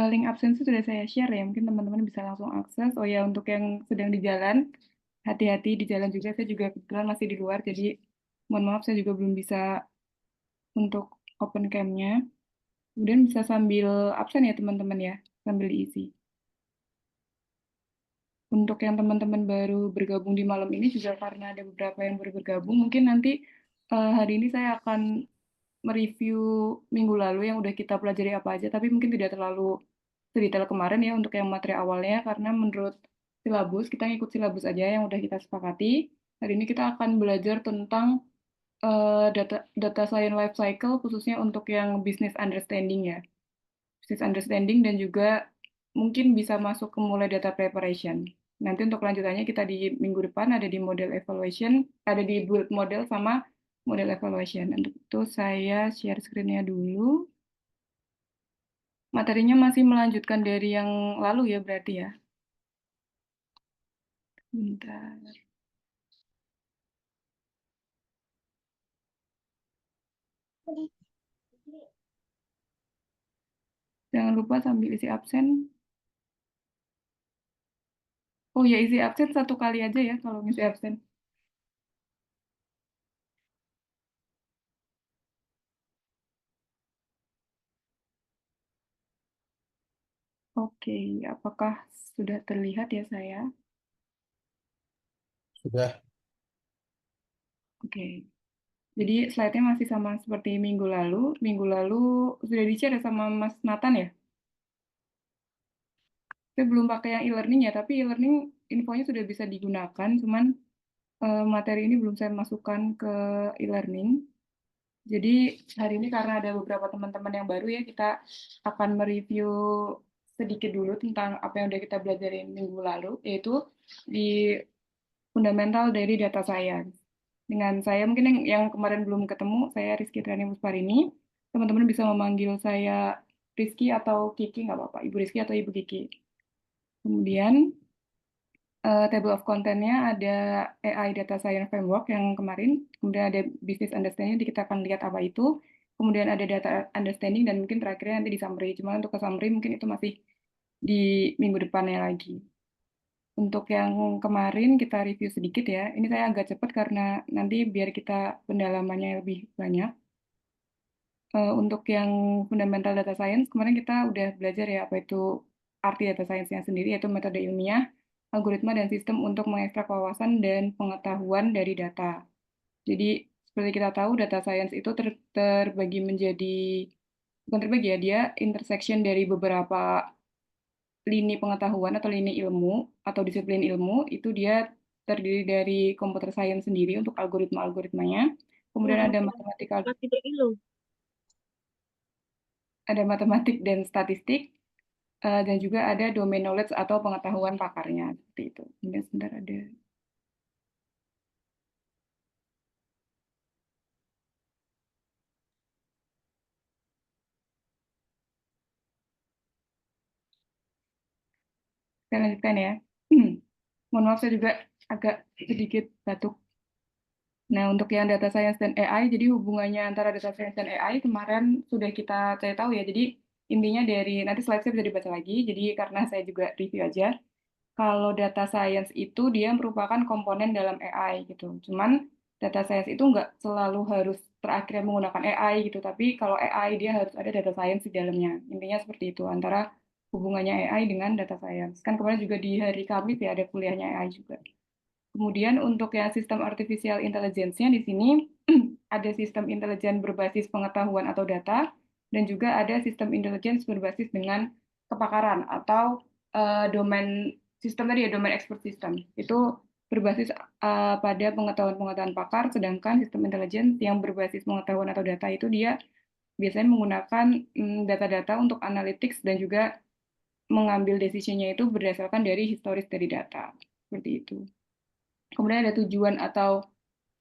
Link absensi sudah saya share ya, mungkin teman-teman bisa langsung akses. Oh ya, untuk yang sedang di jalan, hati-hati di jalan juga. Saya juga kebetulan masih di luar, jadi mohon maaf saya juga belum bisa untuk open cam-nya. Kemudian bisa sambil absen ya teman-teman ya, sambil diisi. Untuk yang teman-teman baru bergabung di malam ini juga karena ada beberapa yang baru bergabung, mungkin nanti hari ini saya akan mereview minggu lalu yang udah kita pelajari apa aja, tapi mungkin tidak terlalu sedetail kemarin ya untuk yang materi awalnya, karena menurut silabus, kita ngikut silabus aja yang udah kita sepakati. Hari ini kita akan belajar tentang data science life cycle, khususnya untuk yang business understanding ya. Business understanding dan juga mungkin bisa masuk ke mulai data preparation. Nanti untuk lanjutannya kita di minggu depan ada di model evaluation, ada di build model sama model evaluation. Untuk itu saya share screen-nya dulu. Materinya masih melanjutkan dari yang lalu ya berarti ya. Bentar. Jangan lupa sambil isi absen. Oh ya, isi absen satu kali aja ya kalau ngisi absen. Oke, apakah sudah terlihat ya saya? Sudah. Oke. Jadi slide-nya masih sama seperti minggu lalu. Minggu lalu sudah di-share sama Mas Nathan ya? Saya belum pakai yang e-learning ya, tapi e-learning infonya sudah bisa digunakan, cuman materi ini belum saya masukkan ke e-learning. Jadi hari ini karena ada beberapa teman-teman yang baru ya, kita akan mereview sedikit dulu tentang apa yang udah kita belajarin minggu lalu, yaitu di fundamental dari data science. Dengan saya mungkin yang kemarin belum ketemu, saya Rizky Triani Musparini. Teman-teman bisa memanggil saya Rizky atau Kiki, nggak apa-apa. Ibu Rizky atau Ibu Kiki. Kemudian table of content-nya ada AI Data Science Framework yang kemarin, kemudian ada Business Understanding, nanti kita akan lihat apa itu. Kemudian ada Data Understanding, dan mungkin terakhirnya nanti di summary. Cuma untuk ke summary mungkin itu masih di minggu depannya lagi. Untuk yang kemarin kita review sedikit ya. Ini saya agak cepat karena nanti biar kita pendalamannya lebih banyak. Untuk yang fundamental data science, kemarin kita udah belajar ya apa itu arti data science-nya sendiri, yaitu metode ilmiah, algoritma, dan sistem untuk mengekstrak wawasan dan pengetahuan dari data. Jadi, seperti kita tahu, data science itu terbagi menjadi, bukan terbagi ya, dia intersection dari beberapa lini pengetahuan atau lini ilmu atau disiplin ilmu, itu dia terdiri dari computer science sendiri untuk algoritma-algoritmanya, kemudian ada matematika, ada matematik dan statistik, dan juga ada domain knowledge atau pengetahuan pakarnya, seperti itu. Kemudian sebentar ada. Saya lanjutkan ya. Mohon maaf saya juga agak sedikit batuk. Nah, untuk yang data science dan AI, jadi hubungannya antara data science dan AI kemarin sudah kita cari tahu ya. Jadi intinya dari, nanti slide saya bisa dibaca lagi, jadi karena saya juga review aja. Kalau data science itu dia merupakan komponen dalam AI gitu. Cuman data science itu nggak selalu harus terakhir menggunakan AI gitu, tapi kalau AI dia harus ada data science di dalamnya. Intinya seperti itu, antara hubungannya AI dengan data science. Kan kemarin juga di hari Kamis ya ada kuliahnya AI juga. Kemudian untuk yang sistem artificial intelligence-nya di sini ada sistem intelijen berbasis pengetahuan atau data, dan juga ada sistem intelijen berbasis dengan kepakaran atau domain sistem tadi ya, domain expert system. Itu berbasis pada pengetahuan-pengetahuan pakar, sedangkan sistem intelijen yang berbasis pengetahuan atau data itu dia biasanya menggunakan data-data untuk analytics dan juga mengambil decision-nya itu berdasarkan dari historis dari data. Seperti itu. Kemudian ada tujuan atau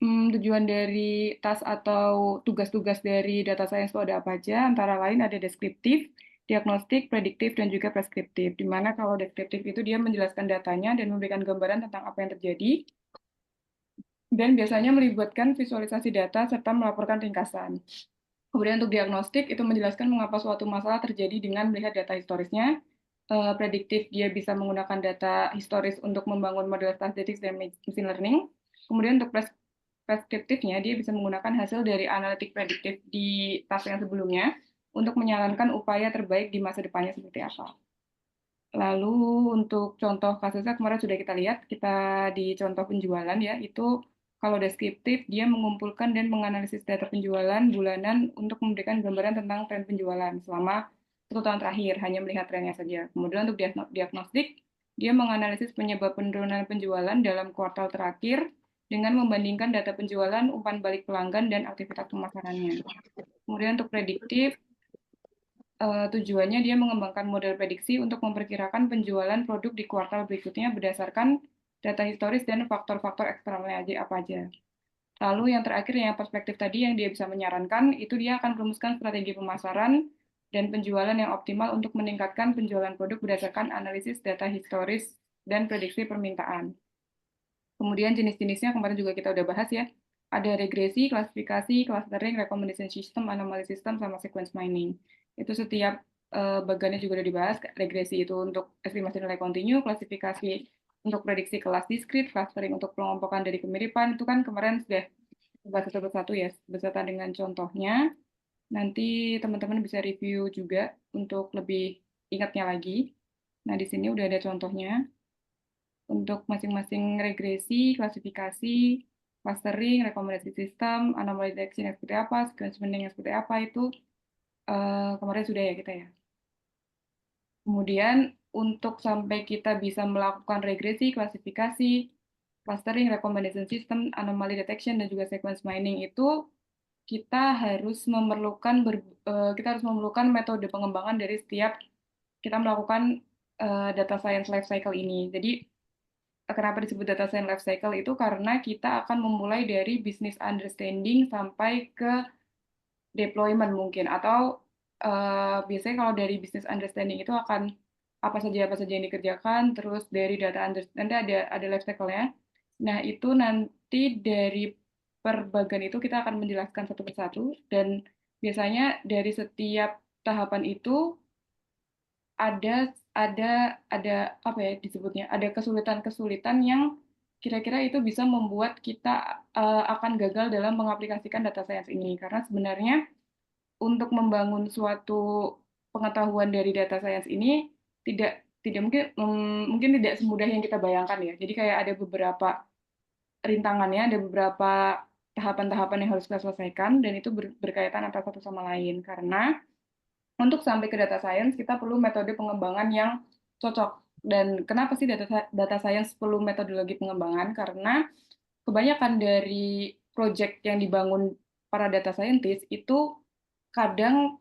tujuan dari task atau tugas-tugas dari data science itu ada apa aja? Antara lain ada deskriptif, diagnostik, prediktif, dan juga preskriptif. Di mana kalau deskriptif itu dia menjelaskan datanya dan memberikan gambaran tentang apa yang terjadi, dan biasanya melibatkan visualisasi data serta melaporkan ringkasan. Kemudian untuk diagnostik itu menjelaskan mengapa suatu masalah terjadi dengan melihat data historisnya. Prediktif dia bisa menggunakan data historis untuk membangun model statistik dan machine learning. Kemudian untuk preskriptifnya dia bisa menggunakan hasil dari analitik prediktif di task yang sebelumnya untuk menyarankan upaya terbaik di masa depannya seperti apa. Lalu untuk contoh kasusnya kemarin sudah kita lihat, kita di contoh penjualan ya, itu kalau deskriptif dia mengumpulkan dan menganalisis data penjualan bulanan untuk memberikan gambaran tentang tren penjualan selama 1 tahun terakhir, hanya melihat trennya saja. Kemudian untuk diagnostik, dia menganalisis penyebab penurunan penjualan dalam kuartal terakhir dengan membandingkan data penjualan, umpan balik pelanggan, dan aktivitas pemasarannya. Kemudian untuk prediktif, tujuannya dia mengembangkan model prediksi untuk memperkirakan penjualan produk di kuartal berikutnya berdasarkan data historis dan faktor-faktor eksternalnya apa aja. Lalu yang terakhir yang perspektif tadi yang dia bisa menyarankan, itu dia akan merumuskan strategi pemasaran dan penjualan yang optimal untuk meningkatkan penjualan produk berdasarkan analisis data historis dan prediksi permintaan. Kemudian jenis-jenisnya kemarin juga kita udah bahas ya. Ada regresi, klasifikasi, clustering, recommendation system, anomaly system, sama sequence mining. Itu setiap bagiannya juga udah dibahas. Regresi itu untuk estimasi nilai kontinu, klasifikasi untuk prediksi kelas diskrit, clustering untuk pengelompokan dari kemiripan. Itu kan kemarin sudah bahas satu persatu ya, beserta dengan contohnya. Nanti teman-teman bisa review juga untuk lebih ingatnya lagi. Nah, di sini udah ada contohnya untuk masing-masing regresi, klasifikasi, clustering, rekomendasi sistem, anomaly detection yang seperti apa, sequence mining yang seperti apa itu kemarin sudah ya kita ya. Kemudian untuk sampai kita bisa melakukan regresi, klasifikasi, clustering, recommendation system, anomaly detection dan juga sequence mining itu kita harus memerlukan metode pengembangan dari setiap kita melakukan data science life cycle ini. Jadi kenapa disebut data science life cycle itu karena kita akan memulai dari business understanding sampai ke deployment mungkin atau biasanya kalau dari business understanding itu akan apa saja yang dikerjakan terus dari data nanti ada life cycle-nya. Nah, itu nanti dari per bagian itu kita akan menjelaskan satu persatu dan biasanya dari setiap tahapan itu ada apa ya disebutnya, ada kesulitan-kesulitan yang kira-kira itu bisa membuat kita akan gagal dalam mengaplikasikan data science ini. Karena sebenarnya untuk membangun suatu pengetahuan dari data science ini tidak mungkin tidak semudah yang kita bayangkan ya. Jadi kayak ada beberapa rintangannya, ada beberapa tahapan-tahapan yang harus kita selesaikan dan itu berkaitan antara satu sama lain. Karena untuk sampai ke data science, kita perlu metode pengembangan yang cocok. Dan kenapa sih data science perlu metodologi pengembangan? Karena kebanyakan dari project yang dibangun para data scientist itu kadang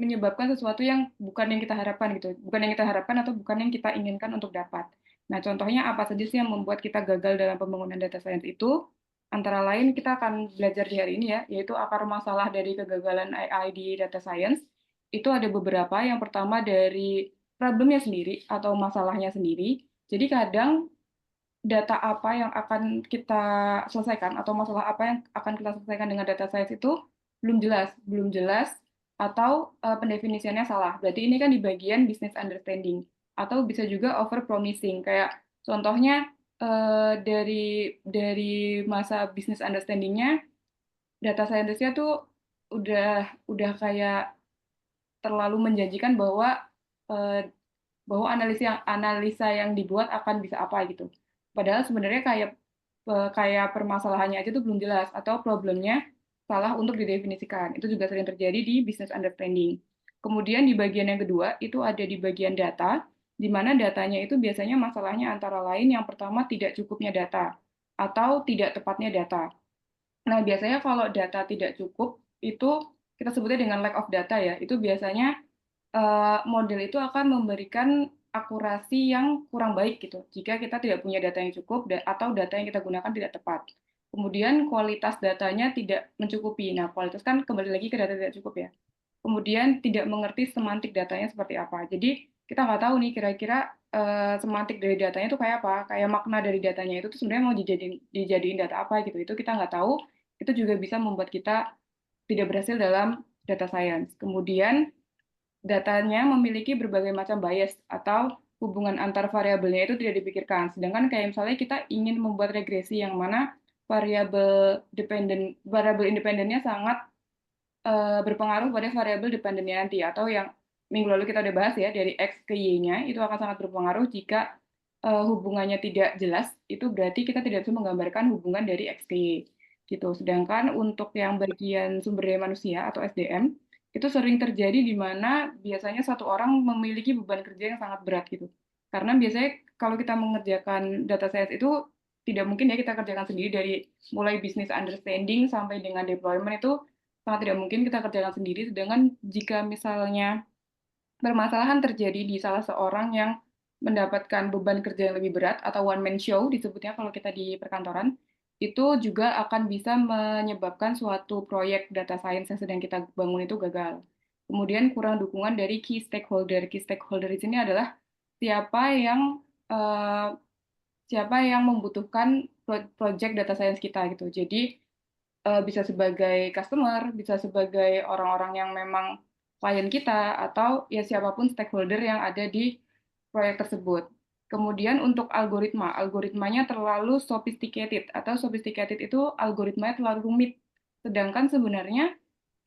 menyebabkan sesuatu yang bukan yang kita harapkan gitu, bukan yang kita harapkan atau bukan yang kita inginkan untuk dapat. Nah, contohnya apa saja sih yang membuat kita gagal dalam pembangunan data science itu? Antara lain kita akan belajar di hari ini ya, yaitu akar masalah dari kegagalan AI di data science. Itu ada beberapa. Yang pertama dari problemnya sendiri atau masalahnya sendiri. Jadi kadang data apa yang akan kita selesaikan atau masalah apa yang akan kita selesaikan dengan data science itu belum jelas atau pendefinisiannya salah. Berarti ini kan di bagian business understanding atau bisa juga over promising. Kayak contohnya dari masa business understanding-nya data scientist-nya tuh udah kayak terlalu menjanjikan eh, bahwa analisa yang dibuat akan bisa apa gitu. Padahal sebenarnya kayak permasalahannya aja tuh belum jelas atau problemnya salah untuk didefinisikan. Itu juga sering terjadi di business understanding. Kemudian di bagian yang kedua itu ada di bagian data, di mana datanya itu biasanya masalahnya antara lain yang pertama tidak cukupnya data atau tidak tepatnya data. Nah, biasanya kalau data tidak cukup itu kita sebutnya dengan lack of data ya. Itu biasanya model itu akan memberikan akurasi yang kurang baik gitu jika kita tidak punya data yang cukup atau data yang kita gunakan tidak tepat. Kemudian kualitas datanya tidak mencukupi. Nah, kualitas kan kembali lagi ke data tidak cukup ya. Kemudian tidak mengerti semantik datanya seperti apa. Jadi kita nggak tahu nih kira-kira semantik dari datanya itu kayak apa, kayak makna dari datanya itu tuh sebenarnya mau dijadiin data apa gitu. Itu kita nggak tahu. Itu juga bisa membuat kita tidak berhasil dalam data science. Kemudian datanya memiliki berbagai macam bias atau hubungan antar variabelnya itu tidak dipikirkan. Sedangkan kayak misalnya kita ingin membuat regresi yang mana variabel independennya sangat berpengaruh pada variabel dependennya nanti, atau yang minggu lalu kita udah bahas ya, dari X ke Y-nya itu akan sangat berpengaruh jika hubungannya tidak jelas, itu berarti kita tidak bisa menggambarkan hubungan dari X ke Y gitu. Sedangkan untuk yang bagian sumber daya manusia atau SDM, itu sering terjadi di mana biasanya satu orang memiliki beban kerja yang sangat berat gitu. Karena biasanya kalau kita mengerjakan data science itu tidak mungkin ya kita kerjakan sendiri, dari mulai business understanding sampai dengan deployment itu sangat tidak mungkin kita kerjakan sendiri. Sedangkan jika misalnya permasalahan terjadi di salah seorang yang mendapatkan beban kerja yang lebih berat atau one man show disebutnya kalau kita di perkantoran, itu juga akan bisa menyebabkan suatu proyek data science yang sedang kita bangun itu gagal. Kemudian kurang dukungan dari key stakeholder. Key stakeholder di sini adalah siapa yang eh, siapa yang membutuhkan project data science kita gitu. Jadi bisa sebagai customer, bisa sebagai orang-orang yang memang klien kita, atau ya siapapun stakeholder yang ada di proyek tersebut. Kemudian untuk algoritma, algoritmanya terlalu sophisticated, atau sophisticated itu algoritmanya terlalu rumit. Sedangkan sebenarnya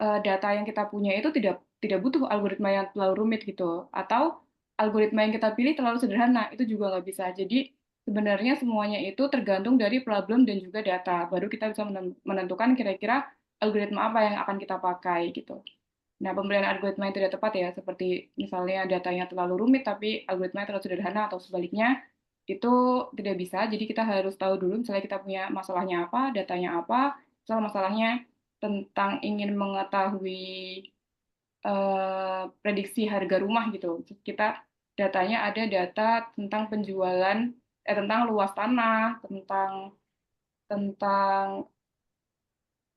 data yang kita punya itu tidak tidak butuh algoritma yang terlalu rumit gitu, atau algoritma yang kita pilih terlalu sederhana, itu juga nggak bisa. Jadi sebenarnya semuanya itu tergantung dari problem dan juga data, baru kita bisa menentukan kira-kira algoritma apa yang akan kita pakai gitu. Nah, pemberian algoritma yang tidak tepat ya, seperti misalnya datanya terlalu rumit tapi algoritmanya terlalu sederhana, atau sebaliknya, itu tidak bisa. Jadi kita harus tahu dulu misalnya kita punya masalahnya apa, datanya apa. Misal masalahnya tentang ingin mengetahui prediksi harga rumah gitu. Kita datanya ada data tentang penjualan, tentang luas tanah, tentang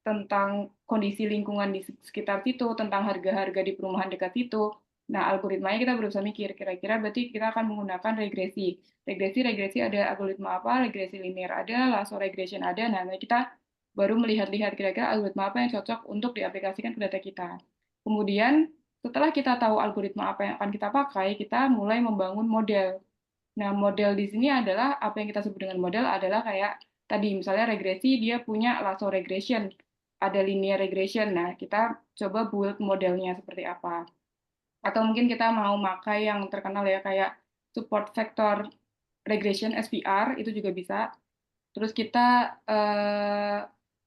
tentang kondisi lingkungan di sekitar situ, tentang harga-harga di perumahan dekat situ. Nah, algoritmanya kita berusaha mikir, kira-kira berarti kita akan menggunakan regresi. Regresi ada algoritma apa, regresi linear ada, lasso regression ada. Nah, kita baru melihat-lihat kira-kira algoritma apa yang cocok untuk diaplikasikan ke data kita. Kemudian, setelah kita tahu algoritma apa yang akan kita pakai, kita mulai membangun model. Nah, model di sini adalah apa yang kita sebut dengan model adalah kayak tadi misalnya regresi dia punya lasso regression, ada linear regression. Nah, kita coba build modelnya seperti apa. Atau mungkin kita mau pakai yang terkenal ya kayak support vector regression SVR itu juga bisa. Terus kita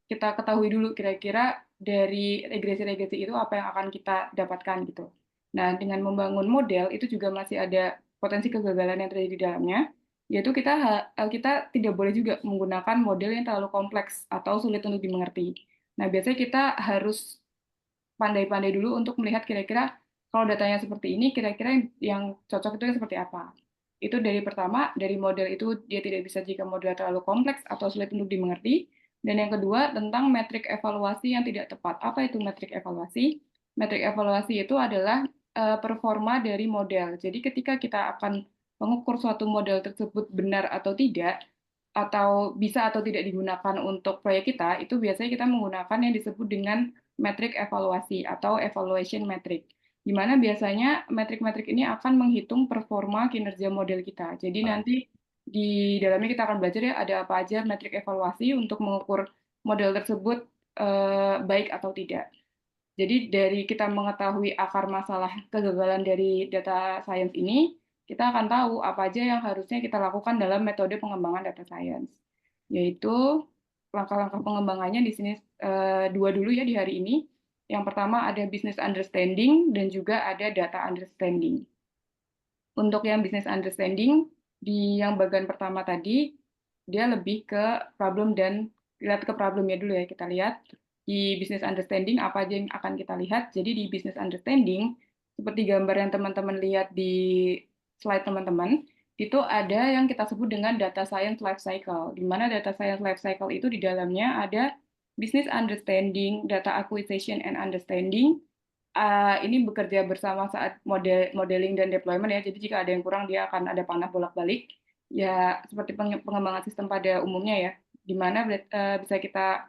ketahui dulu kira-kira dari regresi-regresi itu apa yang akan kita dapatkan gitu. Nah, dengan membangun model itu juga masih ada potensi kegagalan yang terjadi di dalamnya, yaitu kita tidak boleh juga menggunakan model yang terlalu kompleks atau sulit untuk dimengerti. Nah, biasanya kita harus pandai-pandai dulu untuk melihat kira-kira kalau datanya seperti ini, kira-kira yang cocok itu yang seperti apa. Itu dari pertama, dari model itu dia tidak bisa jika model terlalu kompleks atau sulit untuk dimengerti. Dan yang kedua, tentang metrik evaluasi yang tidak tepat. Apa itu metrik evaluasi? Metrik evaluasi itu adalah performa dari model. Jadi ketika kita akan mengukur suatu model tersebut benar atau tidak, atau bisa atau tidak digunakan untuk proyek kita, itu biasanya kita menggunakan yang disebut dengan metrik evaluasi atau evaluation metric, di mana biasanya metrik-metrik ini akan menghitung performa kinerja model kita. Jadi nanti di dalamnya kita akan belajar ya ada apa aja metrik evaluasi untuk mengukur model tersebut baik atau tidak. Jadi dari kita mengetahui akar masalah kegagalan dari data science ini, kita akan tahu apa aja yang harusnya kita lakukan dalam metode pengembangan data science. Yaitu langkah-langkah pengembangannya di sini dua dulu ya di hari ini. Yang pertama ada business understanding dan juga ada data understanding. Untuk yang business understanding, di yang bagian pertama tadi, dia lebih ke problem dan lihat ke problemnya dulu ya. Kita lihat di business understanding apa aja yang akan kita lihat. Jadi di business understanding, seperti gambar yang teman-teman lihat di slide teman-teman, itu ada yang kita sebut dengan data science life cycle. Di mana data science life cycle itu di dalamnya ada business understanding, data acquisition and understanding, ini bekerja bersama saat modeling dan deployment ya. Jadi jika ada yang kurang dia akan ada panah bolak-balik. Ya seperti pengembangan sistem pada umumnya ya, di mana bisa kita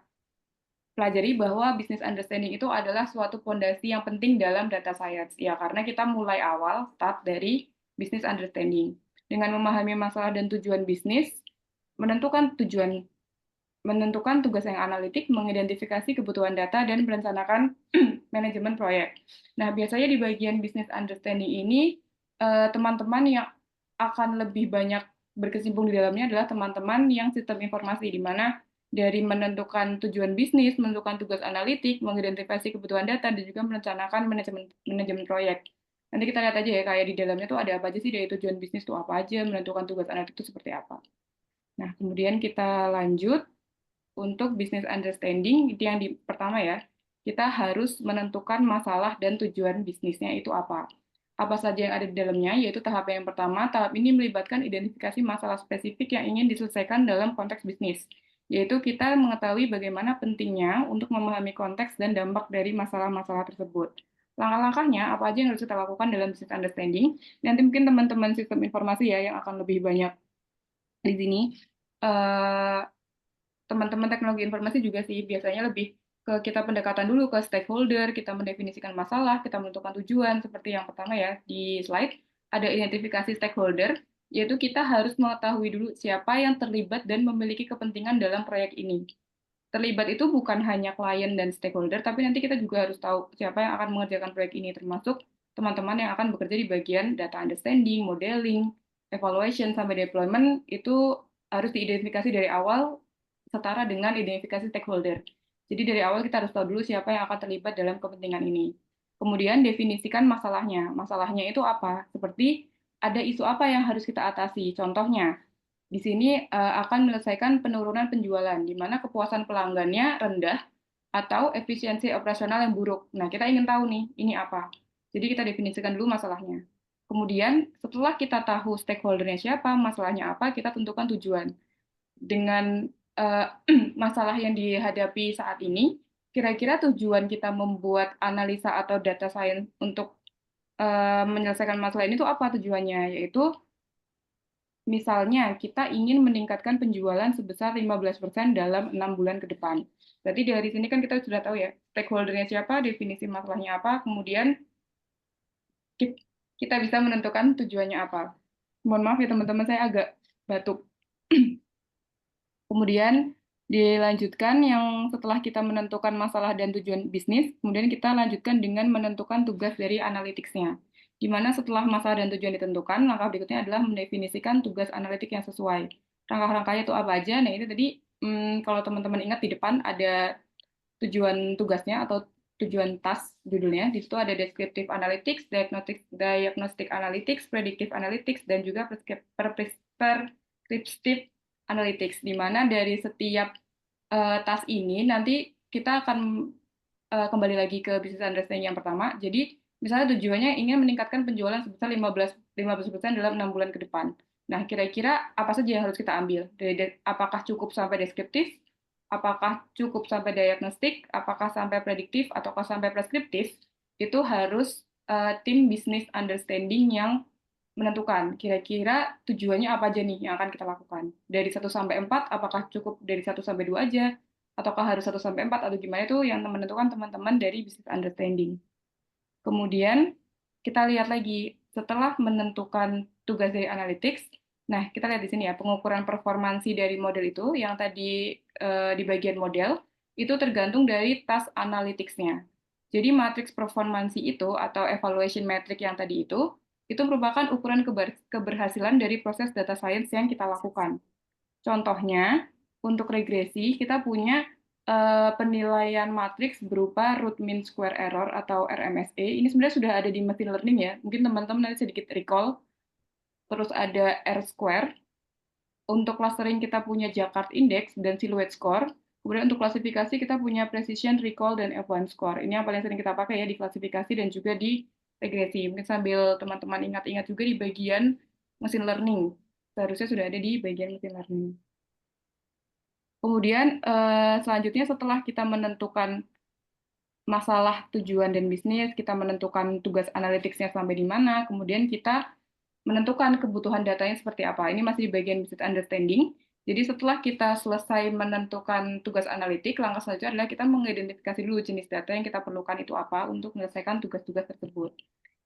pelajari bahwa business understanding itu adalah suatu fondasi yang penting dalam data science. Ya, karena kita mulai awal start dari business understanding. Dengan memahami masalah dan tujuan bisnis, menentukan tujuan menentukan tugas yang analitik, mengidentifikasi kebutuhan data, dan merencanakan manajemen proyek. Nah, biasanya di bagian business understanding ini, teman-teman yang akan lebih banyak berkecimpung di dalamnya adalah teman-teman yang sistem informasi, di mana dari menentukan tujuan bisnis, menentukan tugas analitik, mengidentifikasi kebutuhan data, dan juga merencanakan manajemen proyek. Nanti kita lihat aja ya, kayak di dalamnya tuh ada apa aja sih dari tujuan bisnis itu apa aja, menentukan tugas analitik itu seperti apa. Nah, kemudian kita lanjut untuk business understanding, itu yang pertama ya, kita harus menentukan masalah dan tujuan bisnisnya itu apa. Apa saja yang ada di dalamnya, yaitu tahap yang pertama, tahap ini melibatkan identifikasi masalah spesifik yang ingin diselesaikan dalam konteks bisnis, yaitu kita mengetahui bagaimana pentingnya untuk memahami konteks dan dampak dari masalah-masalah tersebut. Langkah-langkahnya, apa aja yang harus kita lakukan dalam business understanding, nanti mungkin teman-teman sistem informasi ya yang akan lebih banyak di sini. Uh, Teman-teman teknologi informasi juga sih biasanya lebih ke kita pendekatan dulu ke stakeholder, kita mendefinisikan masalah, kita menentukan tujuan, seperti yang pertama ya di slide, ada identifikasi stakeholder, yaitu kita harus mengetahui dulu siapa yang terlibat dan memiliki kepentingan dalam proyek ini. Terlibat itu bukan hanya klien dan stakeholder, tapi nanti kita juga harus tahu siapa yang akan mengerjakan proyek ini, termasuk teman-teman yang akan bekerja di bagian data understanding, modeling, evaluation, sampai deployment, itu harus diidentifikasi dari awal setara dengan identifikasi stakeholder. Jadi dari awal kita harus tahu dulu siapa yang akan terlibat dalam kepentingan ini. Kemudian definisikan masalahnya. Masalahnya itu apa? Seperti ada isu apa yang harus kita atasi. Contohnya, di sini akan menyelesaikan penurunan penjualan, di mana kepuasan pelanggannya rendah atau efisiensi operasional yang buruk. Nah, kita ingin tahu nih, ini apa. Jadi kita definisikan dulu masalahnya. Kemudian, setelah kita tahu stakeholder-nya siapa, masalahnya apa, kita tentukan tujuan. Dengan masalah yang dihadapi saat ini, kira-kira tujuan kita membuat analisa atau data science untuk menyelesaikan masalah ini itu apa tujuannya? Yaitu misalnya, kita ingin meningkatkan penjualan sebesar 15% dalam 6 bulan ke depan. Berarti dari sini kan kita sudah tahu ya, stakeholder-nya siapa, definisi masalahnya apa, kemudian kita bisa menentukan tujuannya apa. Mohon maaf ya teman-teman, saya agak batuk. Kemudian dilanjutkan yang setelah kita menentukan masalah dan tujuan bisnis, kemudian kita lanjutkan dengan menentukan tugas dari analytics-nya. Di mana setelah masalah dan tujuan ditentukan, langkah berikutnya adalah mendefinisikan tugas analitik yang sesuai. Rangka-rangkanya itu apa aja? Nah, ini tadi kalau teman-teman ingat di depan ada tujuan tugasnya atau tujuan task judulnya. Di situ ada descriptive analytics, diagnostic analytics, predictive analytics, dan juga prescriptive analytics, di mana dari setiap task ini nanti kita akan kembali lagi ke business understanding yang pertama. Jadi misalnya tujuannya ingin meningkatkan penjualan sebesar 15% dalam 6 bulan ke depan. Nah, kira-kira apa saja yang harus kita ambil? Apakah cukup sampai deskriptif? Apakah cukup sampai diagnostik? Apakah sampai prediktif? Ataukah sampai preskriptif? Itu harus tim business understanding yang menentukan kira-kira tujuannya apa aja nih yang akan kita lakukan. Dari 1 sampai 4, apakah cukup dari 1 sampai 2 aja, ataukah harus 1 sampai 4, atau gimana itu yang menentukan teman-teman dari business understanding. Kemudian kita lihat lagi, setelah menentukan tugas dari analytics, nah kita lihat di sini ya, pengukuran performansi dari model itu, yang tadi di bagian model, itu tergantung dari task analytics-nya. Jadi matriks performansi itu, atau evaluation metric yang tadi itu merupakan ukuran keberhasilan dari proses data science yang kita lakukan. Contohnya, untuk regresi, kita punya penilaian matriks berupa root mean square error atau RMSE. Ini sebenarnya sudah ada di machine learning ya. Mungkin teman-teman nanti sedikit recall. Terus ada R-square. Untuk clustering kita punya Jaccard Index dan Silhouette Score. Kemudian untuk klasifikasi kita punya Precision, Recall, dan F1 Score. Ini yang paling sering kita pakai ya di klasifikasi dan juga di regresi. Mungkin sambil teman-teman ingat-ingat juga di bagian machine learning. Seharusnya sudah ada di bagian machine learning. Kemudian selanjutnya setelah kita menentukan masalah tujuan dan bisnis, kita menentukan tugas analytics-nya sampai di mana, kemudian kita menentukan kebutuhan datanya seperti apa. Ini masih di bagian business understanding. Jadi setelah kita selesai menentukan tugas analitik, langkah selanjutnya adalah kita mengidentifikasi dulu jenis data yang kita perlukan itu apa untuk menyelesaikan tugas-tugas tersebut.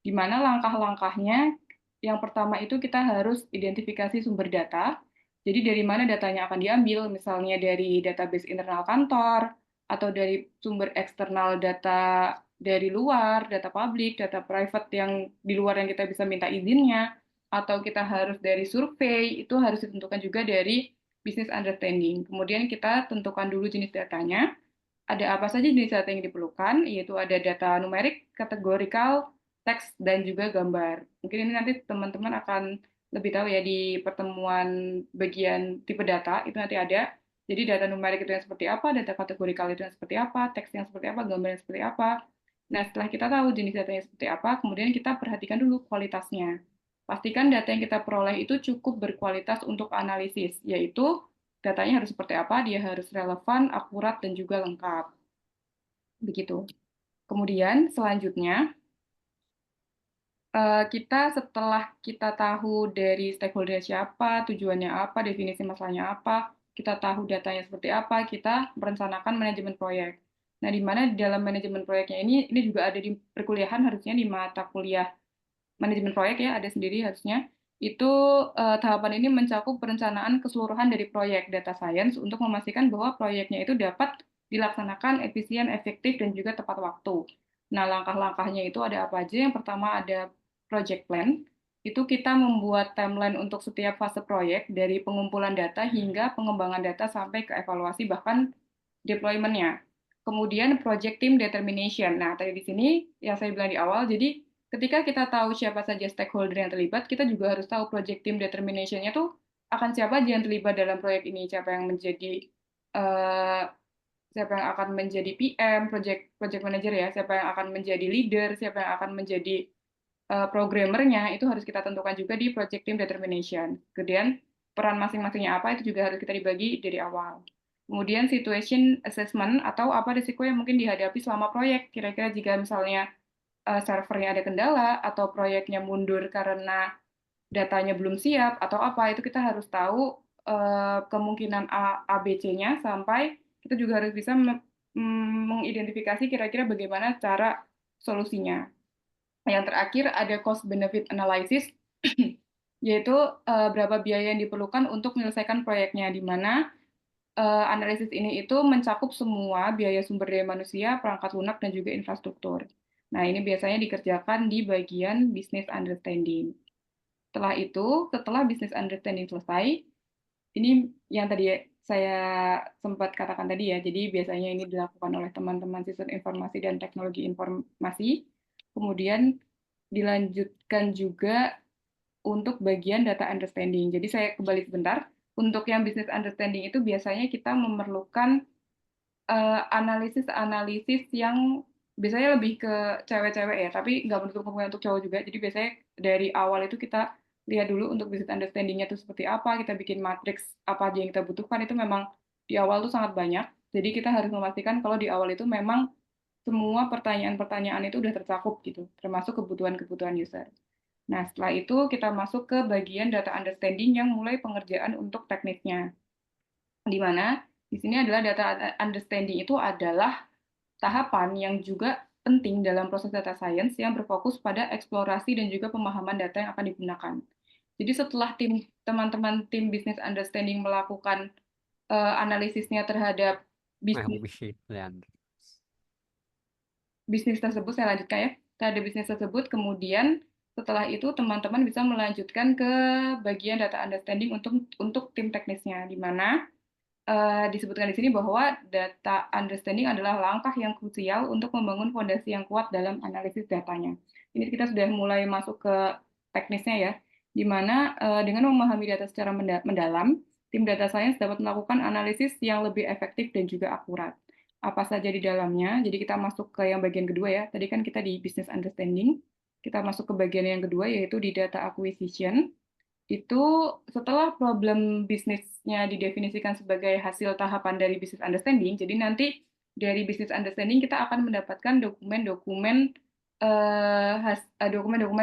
Di mana langkah-langkahnya, yang pertama itu kita harus identifikasi sumber data. Jadi dari mana datanya akan diambil, misalnya dari database internal kantor, atau dari sumber eksternal data dari luar, data publik, data private yang di luar yang kita bisa minta izinnya, atau kita harus dari survei, itu harus ditentukan juga dari business understanding. Kemudian kita tentukan dulu jenis datanya. Ada apa saja jenis data yang diperlukan, yaitu ada data numerik, kategorikal, teks, dan juga gambar. Mungkin ini nanti teman-teman akan lebih tahu ya di pertemuan bagian tipe data, itu nanti ada. Jadi data numerik itu yang seperti apa, data kategorikal itu yang seperti apa, teks yang seperti apa, gambar yang seperti apa. Nah, setelah kita tahu jenis datanya seperti apa, kemudian kita perhatikan dulu kualitasnya. Pastikan data yang kita peroleh itu cukup berkualitas untuk analisis, yaitu datanya harus seperti apa, dia harus relevan, akurat, dan juga lengkap. Begitu. Kemudian selanjutnya, kita setelah kita tahu dari stakeholder siapa, tujuannya apa, definisi masalahnya apa, kita tahu datanya seperti apa, kita merencanakan manajemen proyek. Nah, di mana di dalam manajemen proyeknya ini juga ada di perkuliahan, harusnya di mata kuliah manajemen proyek ya, ada sendiri harusnya. Itu tahapan ini mencakup perencanaan keseluruhan dari proyek data science untuk memastikan bahwa proyeknya itu dapat dilaksanakan efisien, efektif, dan juga tepat waktu. Nah, langkah-langkahnya itu ada apa aja? Yang pertama ada project plan. Itu kita membuat timeline untuk setiap fase proyek, dari pengumpulan data hingga pengembangan data sampai ke evaluasi, bahkan deployment-nya. Kemudian project team determination. Nah, tadi di sini yang saya bilang di awal, jadi ketika kita tahu siapa saja stakeholder yang terlibat, kita juga harus tahu project team determination-nya tuh akan siapa aja yang terlibat dalam proyek ini, siapa yang menjadi uh, siapa yang akan menjadi PM, project manager ya, siapa yang akan menjadi leader, siapa yang akan menjadi programmernya, itu harus kita tentukan juga di project team determination. Kemudian peran masing-masingnya apa, itu juga harus kita dibagi dari awal. Kemudian situation assessment atau apa risiko yang mungkin dihadapi selama proyek. Kira-kira jika misalnya servernya ada kendala atau proyeknya mundur karena datanya belum siap atau apa, itu kita harus tahu kemungkinan A, B, C-nya sampai kita juga harus bisa mengidentifikasi kira-kira bagaimana cara solusinya. Yang terakhir ada cost benefit analysis, yaitu berapa biaya yang diperlukan untuk menyelesaikan proyeknya, di mana analisis ini itu mencakup semua biaya sumber daya manusia, perangkat lunak, dan juga infrastruktur. Nah, ini biasanya dikerjakan di bagian business understanding. Setelah itu, setelah business understanding selesai, ini yang tadi saya sempat katakan tadi ya, jadi biasanya ini dilakukan oleh teman-teman sistem informasi dan teknologi informasi, kemudian dilanjutkan juga untuk bagian data understanding. Jadi saya kembali sebentar, untuk yang business understanding itu biasanya kita memerlukan analisis-analisis yang biasanya lebih ke cewek-cewek ya, tapi nggak menutup kemungkinan untuk cowok juga. Jadi biasanya dari awal itu kita lihat dulu untuk business understanding-nya itu seperti apa, kita bikin matriks apa aja yang kita butuhkan, itu memang di awal tuh sangat banyak. Jadi kita harus memastikan kalau di awal itu memang semua pertanyaan-pertanyaan itu udah tercakup gitu, termasuk kebutuhan-kebutuhan user. Nah, setelah itu kita masuk ke bagian data understanding yang mulai pengerjaan untuk teknisnya. Di mana di sini adalah data understanding itu adalah tahapan yang juga penting dalam proses data science yang berfokus pada eksplorasi dan juga pemahaman data yang akan digunakan. Jadi setelah teman-teman tim business understanding melakukan analisisnya terhadap bisnis bisnis tersebut, saya lanjutkan ya, terhadap bisnis tersebut, kemudian setelah itu teman-teman bisa melanjutkan ke bagian data understanding untuk tim teknisnya, di mana disebutkan di sini bahwa data understanding adalah langkah yang krusial untuk membangun fondasi yang kuat dalam analisis datanya. Ini kita sudah mulai masuk ke teknisnya ya, di mana dengan memahami data secara mendalam, tim data science dapat melakukan analisis yang lebih efektif dan juga akurat. Apa saja di dalamnya, jadi kita masuk ke yang bagian kedua ya, tadi kan kita di business understanding, kita masuk ke bagian yang kedua yaitu di data acquisition. Itu setelah problem bisnisnya didefinisikan sebagai hasil tahapan dari business understanding, jadi nanti dari business understanding kita akan mendapatkan dokumen-dokumen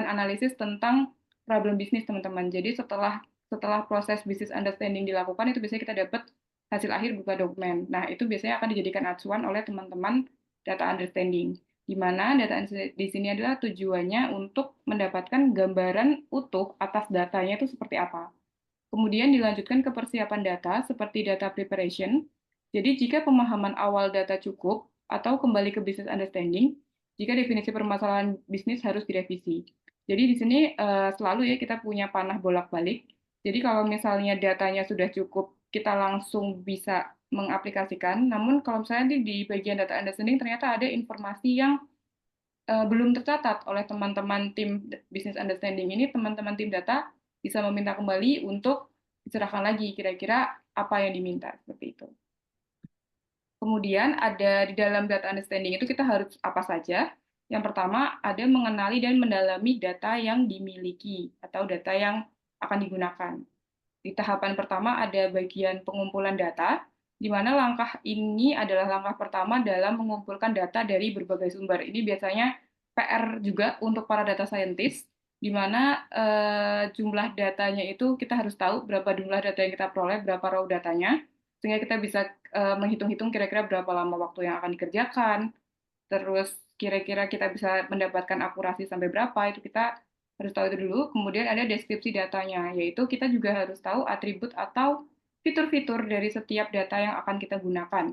analisis tentang problem bisnis, teman-teman. Jadi setelah setelah proses business understanding dilakukan, itu biasanya kita dapat hasil akhir berupa dokumen. Nah, itu biasanya akan dijadikan acuan oleh teman-teman data understanding, di mana data di sini adalah tujuannya untuk mendapatkan gambaran utuh atas datanya itu seperti apa. Kemudian dilanjutkan ke persiapan data seperti data preparation. Jadi jika pemahaman awal data cukup atau kembali ke business understanding, jika definisi permasalahan bisnis harus direvisi. Jadi di sini selalu ya kita punya panah bolak-balik. Jadi kalau misalnya datanya sudah cukup, kita langsung bisa mengaplikasikan. Namun kalau misalnya di bagian data understanding ternyata ada informasi yang belum tercatat oleh teman-teman tim business understanding ini, teman-teman tim data bisa meminta kembali untuk diserahkan lagi kira-kira apa yang diminta seperti itu. Kemudian ada di dalam data understanding itu kita harus apa saja? Yang pertama ada mengenali dan mendalami data yang dimiliki atau data yang akan digunakan. Di tahapan pertama ada bagian pengumpulan data, di mana langkah ini adalah langkah pertama dalam mengumpulkan data dari berbagai sumber. Ini biasanya PR juga untuk para data scientist, di mana jumlah datanya itu kita harus tahu berapa jumlah data yang kita peroleh, berapa raw datanya, sehingga kita bisa menghitung-hitung kira-kira berapa lama waktu yang akan dikerjakan, terus kira-kira kita bisa mendapatkan akurasi sampai berapa, itu kita harus tahu itu dulu. Kemudian ada deskripsi datanya, yaitu kita juga harus tahu atribut atau fitur-fitur dari setiap data yang akan kita gunakan,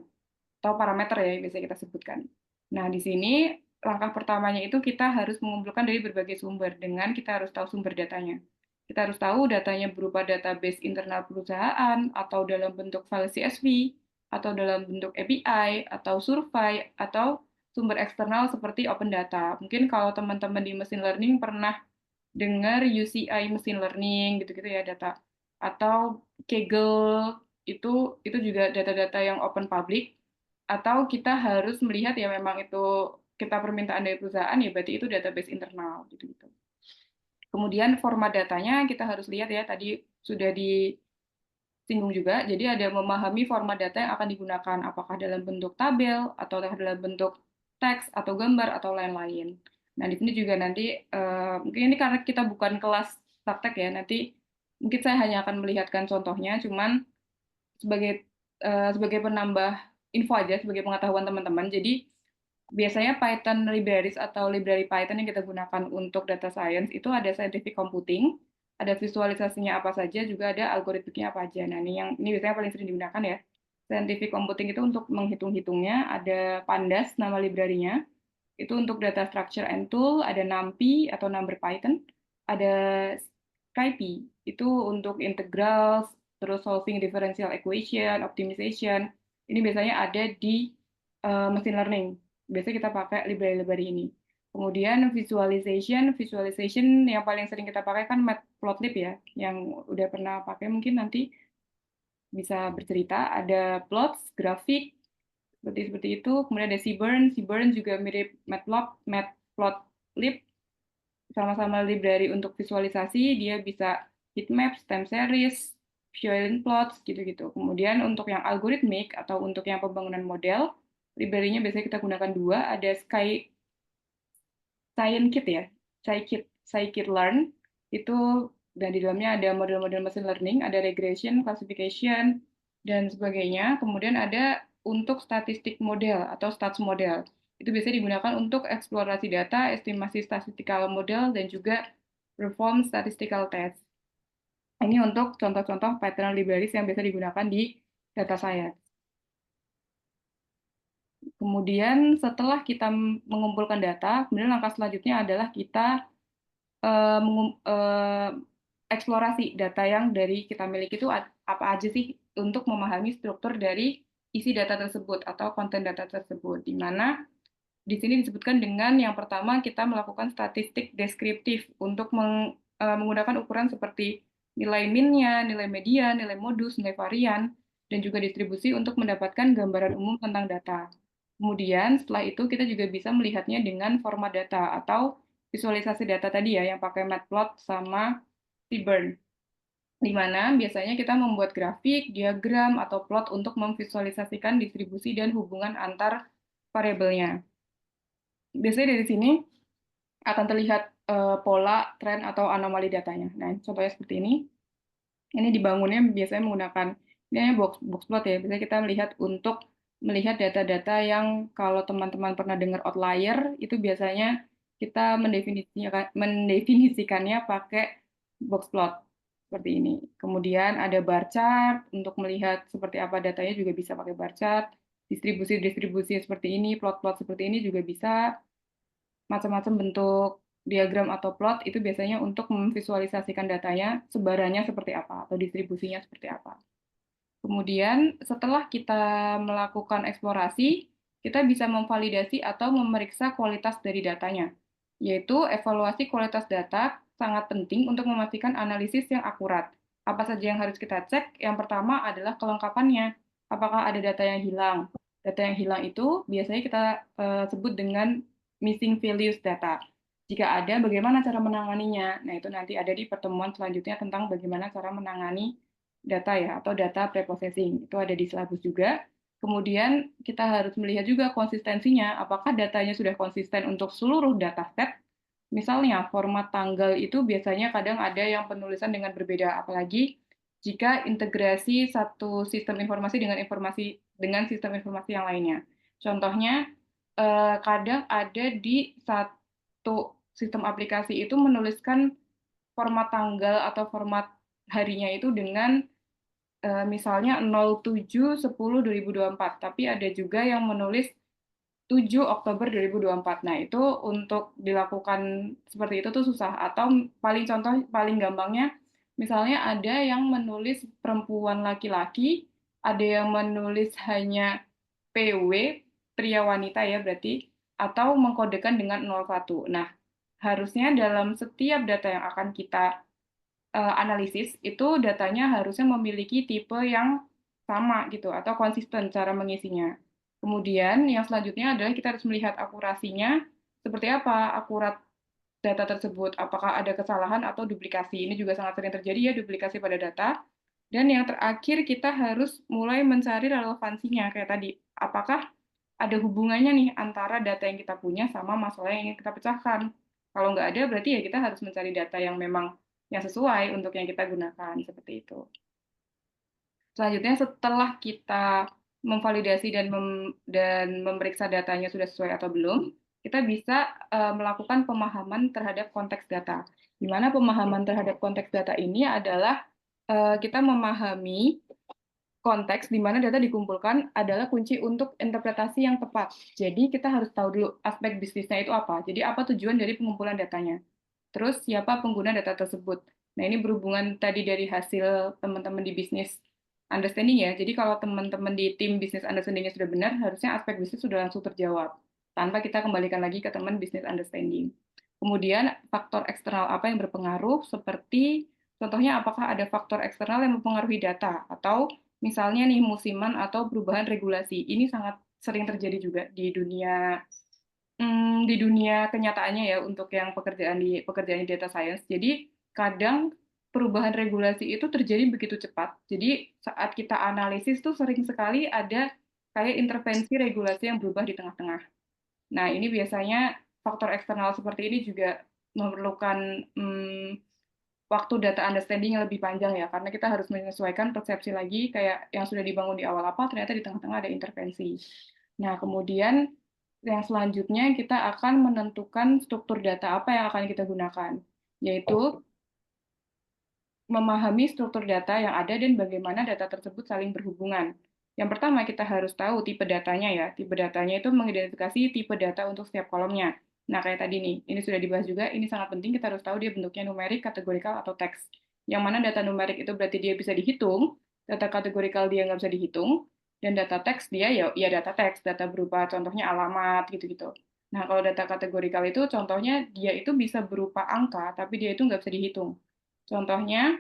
atau parameter ya yang biasa kita sebutkan. Nah, di sini langkah pertamanya itu kita harus mengumpulkan dari berbagai sumber, dengan kita harus tahu sumber datanya. Kita harus tahu datanya berupa database internal perusahaan, atau dalam bentuk file CSV, atau dalam bentuk API, atau survei, atau sumber eksternal seperti open data. Mungkin kalau teman-teman di machine learning pernah dengar UCI machine learning gitu-gitu ya data, atau Kaggle, itu juga data-data yang open public, atau kita harus melihat ya memang itu kita permintaan dari perusahaan ya berarti itu database internal gitu-gitu. Kemudian format datanya kita harus lihat ya, tadi sudah disinggung juga, jadi ada memahami format data yang akan digunakan, apakah dalam bentuk tabel, atau dalam bentuk teks, atau gambar, atau lain-lain. Nah, di sini juga nanti, mungkin ini karena kita bukan kelas praktek ya, nanti mungkin saya hanya akan melihatkan contohnya, cuman sebagai sebagai penambah info aja, sebagai pengetahuan teman-teman. Jadi biasanya Python libraries atau library Python yang kita gunakan untuk data science itu ada scientific computing, ada visualisasinya apa saja, juga ada algoritmiknya apa aja. Nah, ini biasanya paling sering digunakan ya. Scientific computing itu untuk menghitung-hitungnya, ada Pandas nama library-nya. Itu untuk data structure and tool, ada NumPy atau number Python, ada SciPy, itu untuk integrals, terus solving differential equation, optimization. Ini biasanya ada di machine learning. Biasanya kita pakai library-library ini. Kemudian visualization yang paling sering kita pakai kan Matplotlib ya, yang udah pernah pakai mungkin nanti bisa bercerita. Ada plots, grafik, seperti itu. Kemudian ada Seaborn juga mirip Matplotlib, sama-sama library untuk visualisasi, dia bisa heatmaps, time series, Gaussian plots, gitu-gitu. Kemudian untuk yang algoritmik atau untuk yang pembangunan model, library-nya biasanya kita gunakan dua, ada Scikit ya, Scikit-learn, itu dan di dalamnya ada model-model machine learning, ada regression, classification, dan sebagainya. Kemudian ada untuk statistik model atau stats model. Itu biasanya digunakan untuk eksplorasi data, estimasi statistical model, dan juga perform statistical test. Ini untuk contoh-contoh pattern libraries yang biasa digunakan di data science. Kemudian setelah kita mengumpulkan data, kemudian langkah selanjutnya adalah kita eksplorasi data yang dari kita miliki itu apa aja sih untuk memahami struktur dari isi data tersebut atau konten data tersebut. Di mana di sini disebutkan dengan yang pertama kita melakukan statistik deskriptif untuk menggunakan ukuran seperti nilai min-nya, nilai median, nilai modus, nilai varian, dan juga distribusi untuk mendapatkan gambaran umum tentang data. Kemudian setelah itu kita juga bisa melihatnya dengan format data atau visualisasi data tadi ya, yang pakai Matplot sama Seaborn, di mana biasanya kita membuat grafik, diagram, atau plot untuk memvisualisasikan distribusi dan hubungan antar variabelnya. Biasanya dari sini akan terlihat pola, tren, atau anomali datanya. Nah, contohnya seperti ini. Ini dibangunnya biasanya menggunakan ini namanya box plot ya. Biasanya kita melihat untuk melihat data-data yang kalau teman-teman pernah dengar outlier, itu biasanya kita mendefinisikannya pakai box plot seperti ini. Kemudian ada bar chart untuk melihat seperti apa datanya juga bisa pakai bar chart. Distribusi-distribusi seperti ini, plot-plot seperti ini juga bisa, macam-macam bentuk diagram atau plot itu biasanya untuk memvisualisasikan datanya, sebarannya seperti apa atau distribusinya seperti apa. Kemudian setelah kita melakukan eksplorasi, kita bisa memvalidasi atau memeriksa kualitas dari datanya, yaitu evaluasi kualitas data sangat penting untuk memastikan analisis yang akurat. Apa saja yang harus kita cek? Yang pertama adalah kelengkapannya. Apakah ada data yang hilang? Data yang hilang itu biasanya kita sebut dengan missing values data. Jika ada, bagaimana cara menanganinya? Nah, itu nanti ada di pertemuan selanjutnya tentang bagaimana cara menangani data ya, atau data preprocessing. Itu ada di silabus juga. Kemudian kita harus melihat juga konsistensinya, apakah datanya sudah konsisten untuk seluruh dataset. Misalnya, format tanggal itu biasanya kadang ada yang penulisan dengan berbeda, apalagi jika integrasi satu sistem informasi dengan sistem informasi yang lainnya. Contohnya, kadang ada di satu sistem aplikasi itu menuliskan format tanggal atau format harinya itu dengan misalnya 07/10/2024, tapi ada juga yang menulis 7 Oktober 2024. Nah, itu untuk dilakukan seperti itu tuh susah. Atau paling gampangnya, misalnya ada yang menulis perempuan laki-laki, ada yang menulis hanya PW, pria wanita ya berarti, atau mengkodekan dengan 01. Nah, harusnya dalam setiap data yang akan kita analisis itu datanya harusnya memiliki tipe yang sama gitu atau konsisten cara mengisinya. Kemudian yang selanjutnya adalah kita harus melihat akurasinya seperti apa akurat data tersebut, apakah ada kesalahan atau duplikasi. Ini juga sangat sering terjadi ya duplikasi pada data. Dan yang terakhir kita harus mulai mencari relevansinya kayak tadi. Apakah ada hubungannya nih antara data yang kita punya sama masalah yang ingin kita pecahkan. Kalau nggak ada, berarti ya kita harus mencari data yang memang yang sesuai untuk yang kita gunakan, seperti itu. Selanjutnya, setelah kita memvalidasi dan memeriksa datanya sudah sesuai atau belum, kita bisa melakukan pemahaman terhadap konteks data. Di mana pemahaman terhadap konteks data ini adalah kita memahami konteks di mana data dikumpulkan adalah kunci untuk interpretasi yang tepat. Jadi kita harus tahu dulu aspek bisnisnya itu apa. Jadi apa tujuan dari pengumpulan datanya. Terus siapa pengguna data tersebut. Nah ini berhubungan tadi dari hasil teman-teman di bisnis understanding ya. Jadi kalau teman-teman di tim bisnis understanding-nya sudah benar, harusnya aspek bisnis sudah langsung terjawab. Tanpa kita kembalikan lagi ke teman bisnis understanding. Kemudian faktor eksternal apa yang berpengaruh seperti contohnya apakah ada faktor eksternal yang mempengaruhi data atau misalnya nih musiman atau perubahan regulasi. Ini sangat sering terjadi juga di dunia kenyataannya ya untuk yang pekerjaan di data science. Jadi kadang perubahan regulasi itu terjadi begitu cepat. Jadi saat kita analisis tuh sering sekali ada kayak intervensi regulasi yang berubah di tengah-tengah. Nah, ini biasanya faktor eksternal seperti ini juga memerlukan waktu data understanding yang lebih panjang ya, karena kita harus menyesuaikan persepsi lagi kayak yang sudah dibangun di awal apa, ternyata di tengah-tengah ada intervensi. Nah, kemudian yang selanjutnya kita akan menentukan struktur data apa yang akan kita gunakan, yaitu memahami struktur data yang ada dan bagaimana data tersebut saling berhubungan. Yang pertama, kita harus tahu tipe datanya ya. Tipe datanya itu mengidentifikasi tipe data untuk setiap kolomnya. Nah, kayak tadi nih, ini sudah dibahas juga, ini sangat penting, kita harus tahu dia bentuknya numerik, kategorikal, atau teks. Yang mana data numerik itu berarti dia bisa dihitung, data kategorikal dia nggak bisa dihitung, dan data teks dia ya data teks, data berupa contohnya alamat, gitu-gitu. Nah, kalau data kategorikal itu contohnya dia itu bisa berupa angka, tapi dia itu nggak bisa dihitung. Contohnya,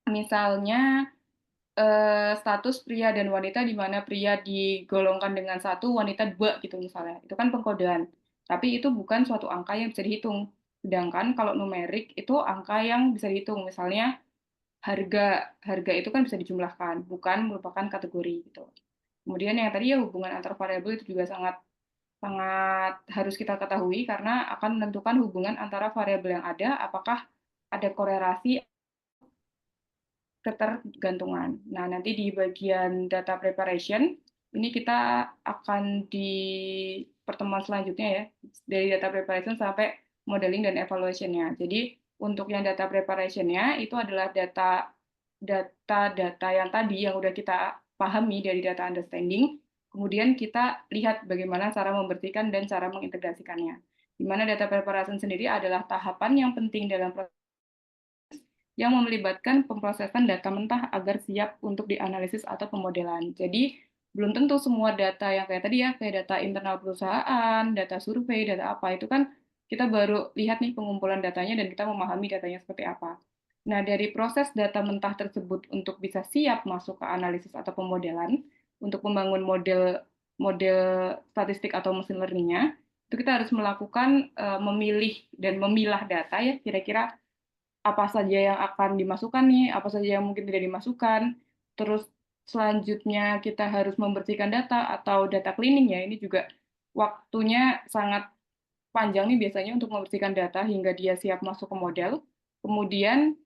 misalnya status pria dan wanita di mana pria digolongkan dengan satu, wanita dua gitu misalnya. Itu kan pengkodean. Tapi itu bukan suatu angka yang bisa dihitung. Sedangkan kalau numerik itu angka yang bisa dihitung. Misalnya harga harga itu kan bisa dijumlahkan, bukan merupakan kategori gitu. Kemudian yang tadi ya hubungan antar variabel itu juga sangat sangat harus kita ketahui karena akan menentukan hubungan antara variabel yang ada, apakah ada korelasi ketergantungan. Nah, nanti di bagian data preparation, ini kita akan di pertemuan selanjutnya ya, dari data preparation sampai modeling dan evaluation-nya. Jadi, untuk yang data preparation-nya itu adalah data-data yang tadi yang udah kita pahami dari data understanding, kemudian kita lihat bagaimana cara membersihkan dan cara mengintegrasikannya. Di mana data preparation sendiri adalah tahapan yang penting dalam proses yang melibatkan pemrosesan data mentah agar siap untuk dianalisis atau pemodelan. Jadi, belum tentu semua data yang kayak tadi ya, kayak data internal perusahaan, data survei, data apa, itu kan kita baru lihat nih pengumpulan datanya dan kita memahami datanya seperti apa. Nah, dari proses data mentah tersebut untuk bisa siap masuk ke analisis atau pemodelan, untuk membangun model model statistik atau mesin learning-nya, itu kita harus melakukan memilih dan memilah data ya, kira-kira apa saja yang akan dimasukkan nih, apa saja yang mungkin tidak dimasukkan. Terus selanjutnya kita harus membersihkan data atau data cleaning ya. Ini juga waktunya sangat panjang nih biasanya untuk membersihkan data hingga dia siap masuk ke model. Kemudian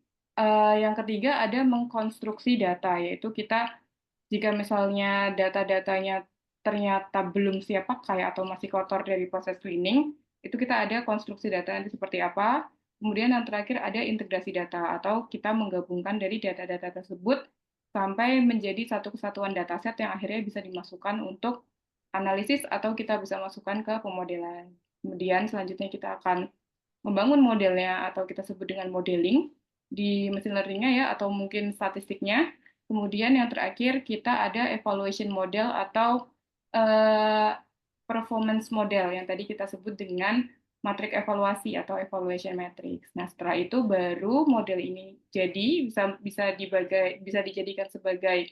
yang ketiga ada mengkonstruksi data, yaitu kita jika misalnya data-datanya ternyata belum siap pakai atau masih kotor dari proses cleaning, itu kita ada konstruksi data nanti seperti apa. Kemudian yang terakhir ada integrasi data atau kita menggabungkan dari data-data tersebut sampai menjadi satu kesatuan dataset yang akhirnya bisa dimasukkan untuk analisis atau kita bisa masukkan ke pemodelan. Kemudian selanjutnya kita akan membangun modelnya atau kita sebut dengan modeling di mesin learning-nya ya atau mungkin statistiknya. Kemudian yang terakhir kita ada evaluation model atau uh, performance model yang tadi kita sebut dengan matrik evaluasi atau evaluation matrix. Nah, setelah itu baru model ini jadi bisa dijadikan sebagai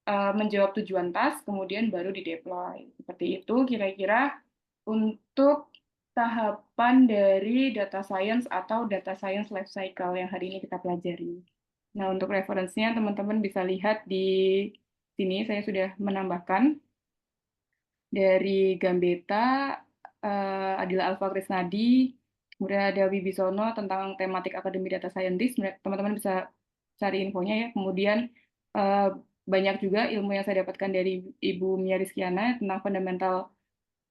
menjawab tujuan task, kemudian baru di-deploy. Seperti itu kira-kira untuk tahapan dari data science atau data science life cycle yang hari ini kita pelajari. Nah, untuk referensinya teman-teman bisa lihat di sini saya sudah menambahkan dari Gambetta, Adila Alfa Krisnadi, kemudian ada Wibisono tentang tematik akademi data scientist. Teman-teman bisa cari infonya ya. Kemudian eh, banyak juga ilmu yang saya dapatkan dari Ibu Mia Rizkyana tentang fundamental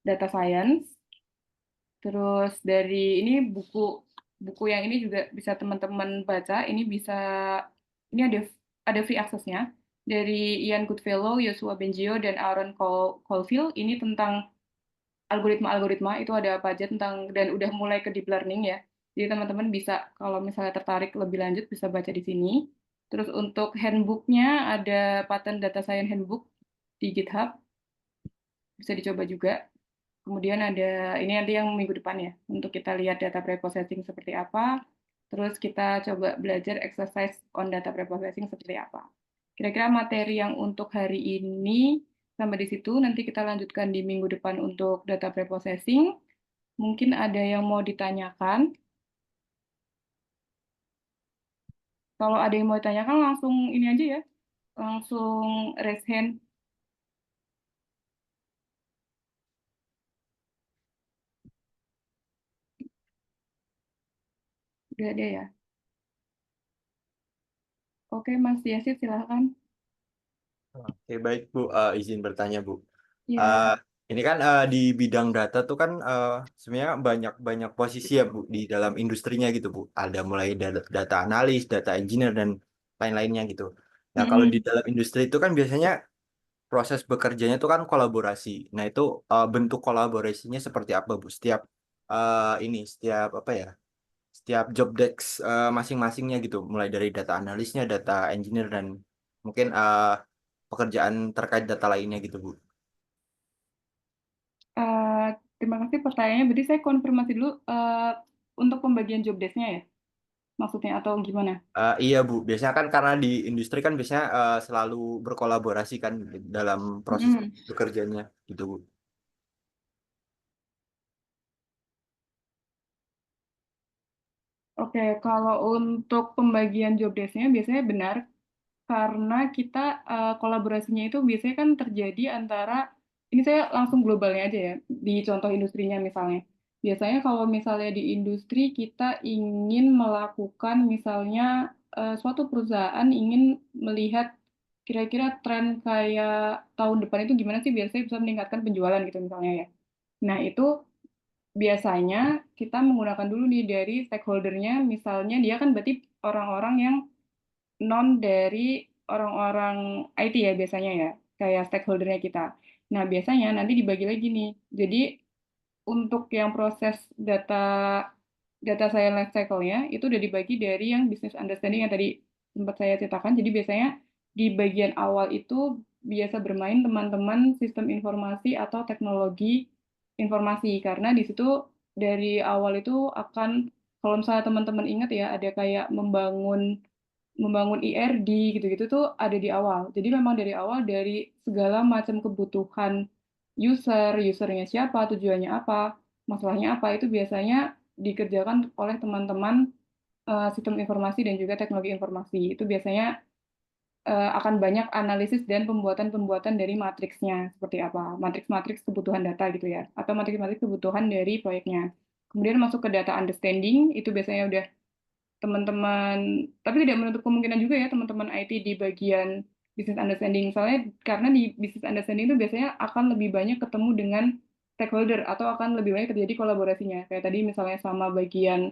data science. Terus dari ini buku yang ini juga bisa teman-teman baca. Ini ada free access-nya dari Ian Goodfellow, Joshua Bengio, dan Aaron Colville. Ini tentang algoritma-algoritma itu ada apa aja tentang dan udah mulai ke deep learning ya. Jadi teman-teman bisa kalau misalnya tertarik lebih lanjut bisa baca di sini. Terus untuk handbooknya ada Pattern Data Science Handbook di GitHub, bisa dicoba juga. Kemudian ada ini nanti yang minggu depan ya, untuk kita lihat data preprocessing seperti apa. Terus kita coba belajar exercise on data preprocessing seperti apa. Kira-kira materi yang untuk hari ini sampai di situ. Nanti kita lanjutkan di minggu depan untuk data preprocessing. Mungkin ada yang mau ditanyakan. Kalau ada yang mau ditanyakan langsung ini aja ya, langsung raise hand. Udah ada ya. Oke, Mas Yasid silahkan. Oke, baik Bu. Izin bertanya Bu. Ya. Eh, ini kan di bidang data tuh kan sebenarnya banyak banyak posisi ya Bu di dalam industrinya gitu Bu. Ada mulai data analis, data engineer dan lain-lainnya gitu. Nah kalau di Mm-mm. dalam industri itu kan biasanya proses bekerjanya itu kan kolaborasi. Nah itu bentuk kolaborasinya seperti apa Bu? Setiap apa ya? Setiap job desk masing-masingnya gitu. Mulai dari data analisnya, data engineer dan mungkin pekerjaan terkait data lainnya gitu Bu. Eh, terima kasih pertanyaannya. Berarti saya konfirmasi dulu untuk pembagian job desk-nya ya, maksudnya atau gimana? Iya Bu, biasanya kan karena di industri kan biasanya selalu berkolaborasi kan dalam proses Mm-mm. bekerjanya gitu Bu. Oke, kalau untuk pembagian job desk-nya biasanya benar karena kita kolaborasinya itu biasanya kan terjadi antara ini saya langsung globalnya aja ya di contoh industrinya misalnya. Biasanya kalau misalnya di industri kita ingin melakukan misalnya suatu perusahaan ingin melihat kira-kira tren kayak tahun depan itu gimana sih biar saya bisa meningkatkan penjualan gitu misalnya ya. Nah, itu biasanya kita menggunakan dulu nih dari stakeholder-nya, misalnya dia kan berarti orang-orang yang non dari orang-orang IT ya biasanya ya, kayak stakeholder-nya kita. Nah, biasanya nanti dibagi lagi nih. Jadi untuk yang proses data data science life cycle-nya itu udah dibagi dari yang business understanding yang tadi sempat saya ceritakan. Jadi biasanya di bagian awal itu biasa bermain teman-teman sistem informasi atau teknologi informasi karena di situ dari awal itu akan kalau misalnya teman-teman ingat ya ada kayak membangun membangun IRD gitu-gitu tuh ada di awal. Jadi memang dari awal dari segala macam kebutuhan usernya siapa, tujuannya apa, masalahnya apa, itu biasanya dikerjakan oleh teman-teman sistem informasi dan juga teknologi informasi. Itu biasanya akan banyak analisis dan pembuatan-pembuatan dari matriksnya seperti apa, matriks-matriks kebutuhan data gitu ya, atau matriks-matriks kebutuhan dari proyeknya. Kemudian masuk ke data understanding, itu biasanya udah teman-teman, tapi tidak menutup kemungkinan juga ya teman-teman IT di bagian business understanding. Soalnya karena di business understanding itu biasanya akan lebih banyak ketemu dengan stakeholder atau akan lebih banyak terjadi kolaborasinya. Kayak tadi misalnya sama bagian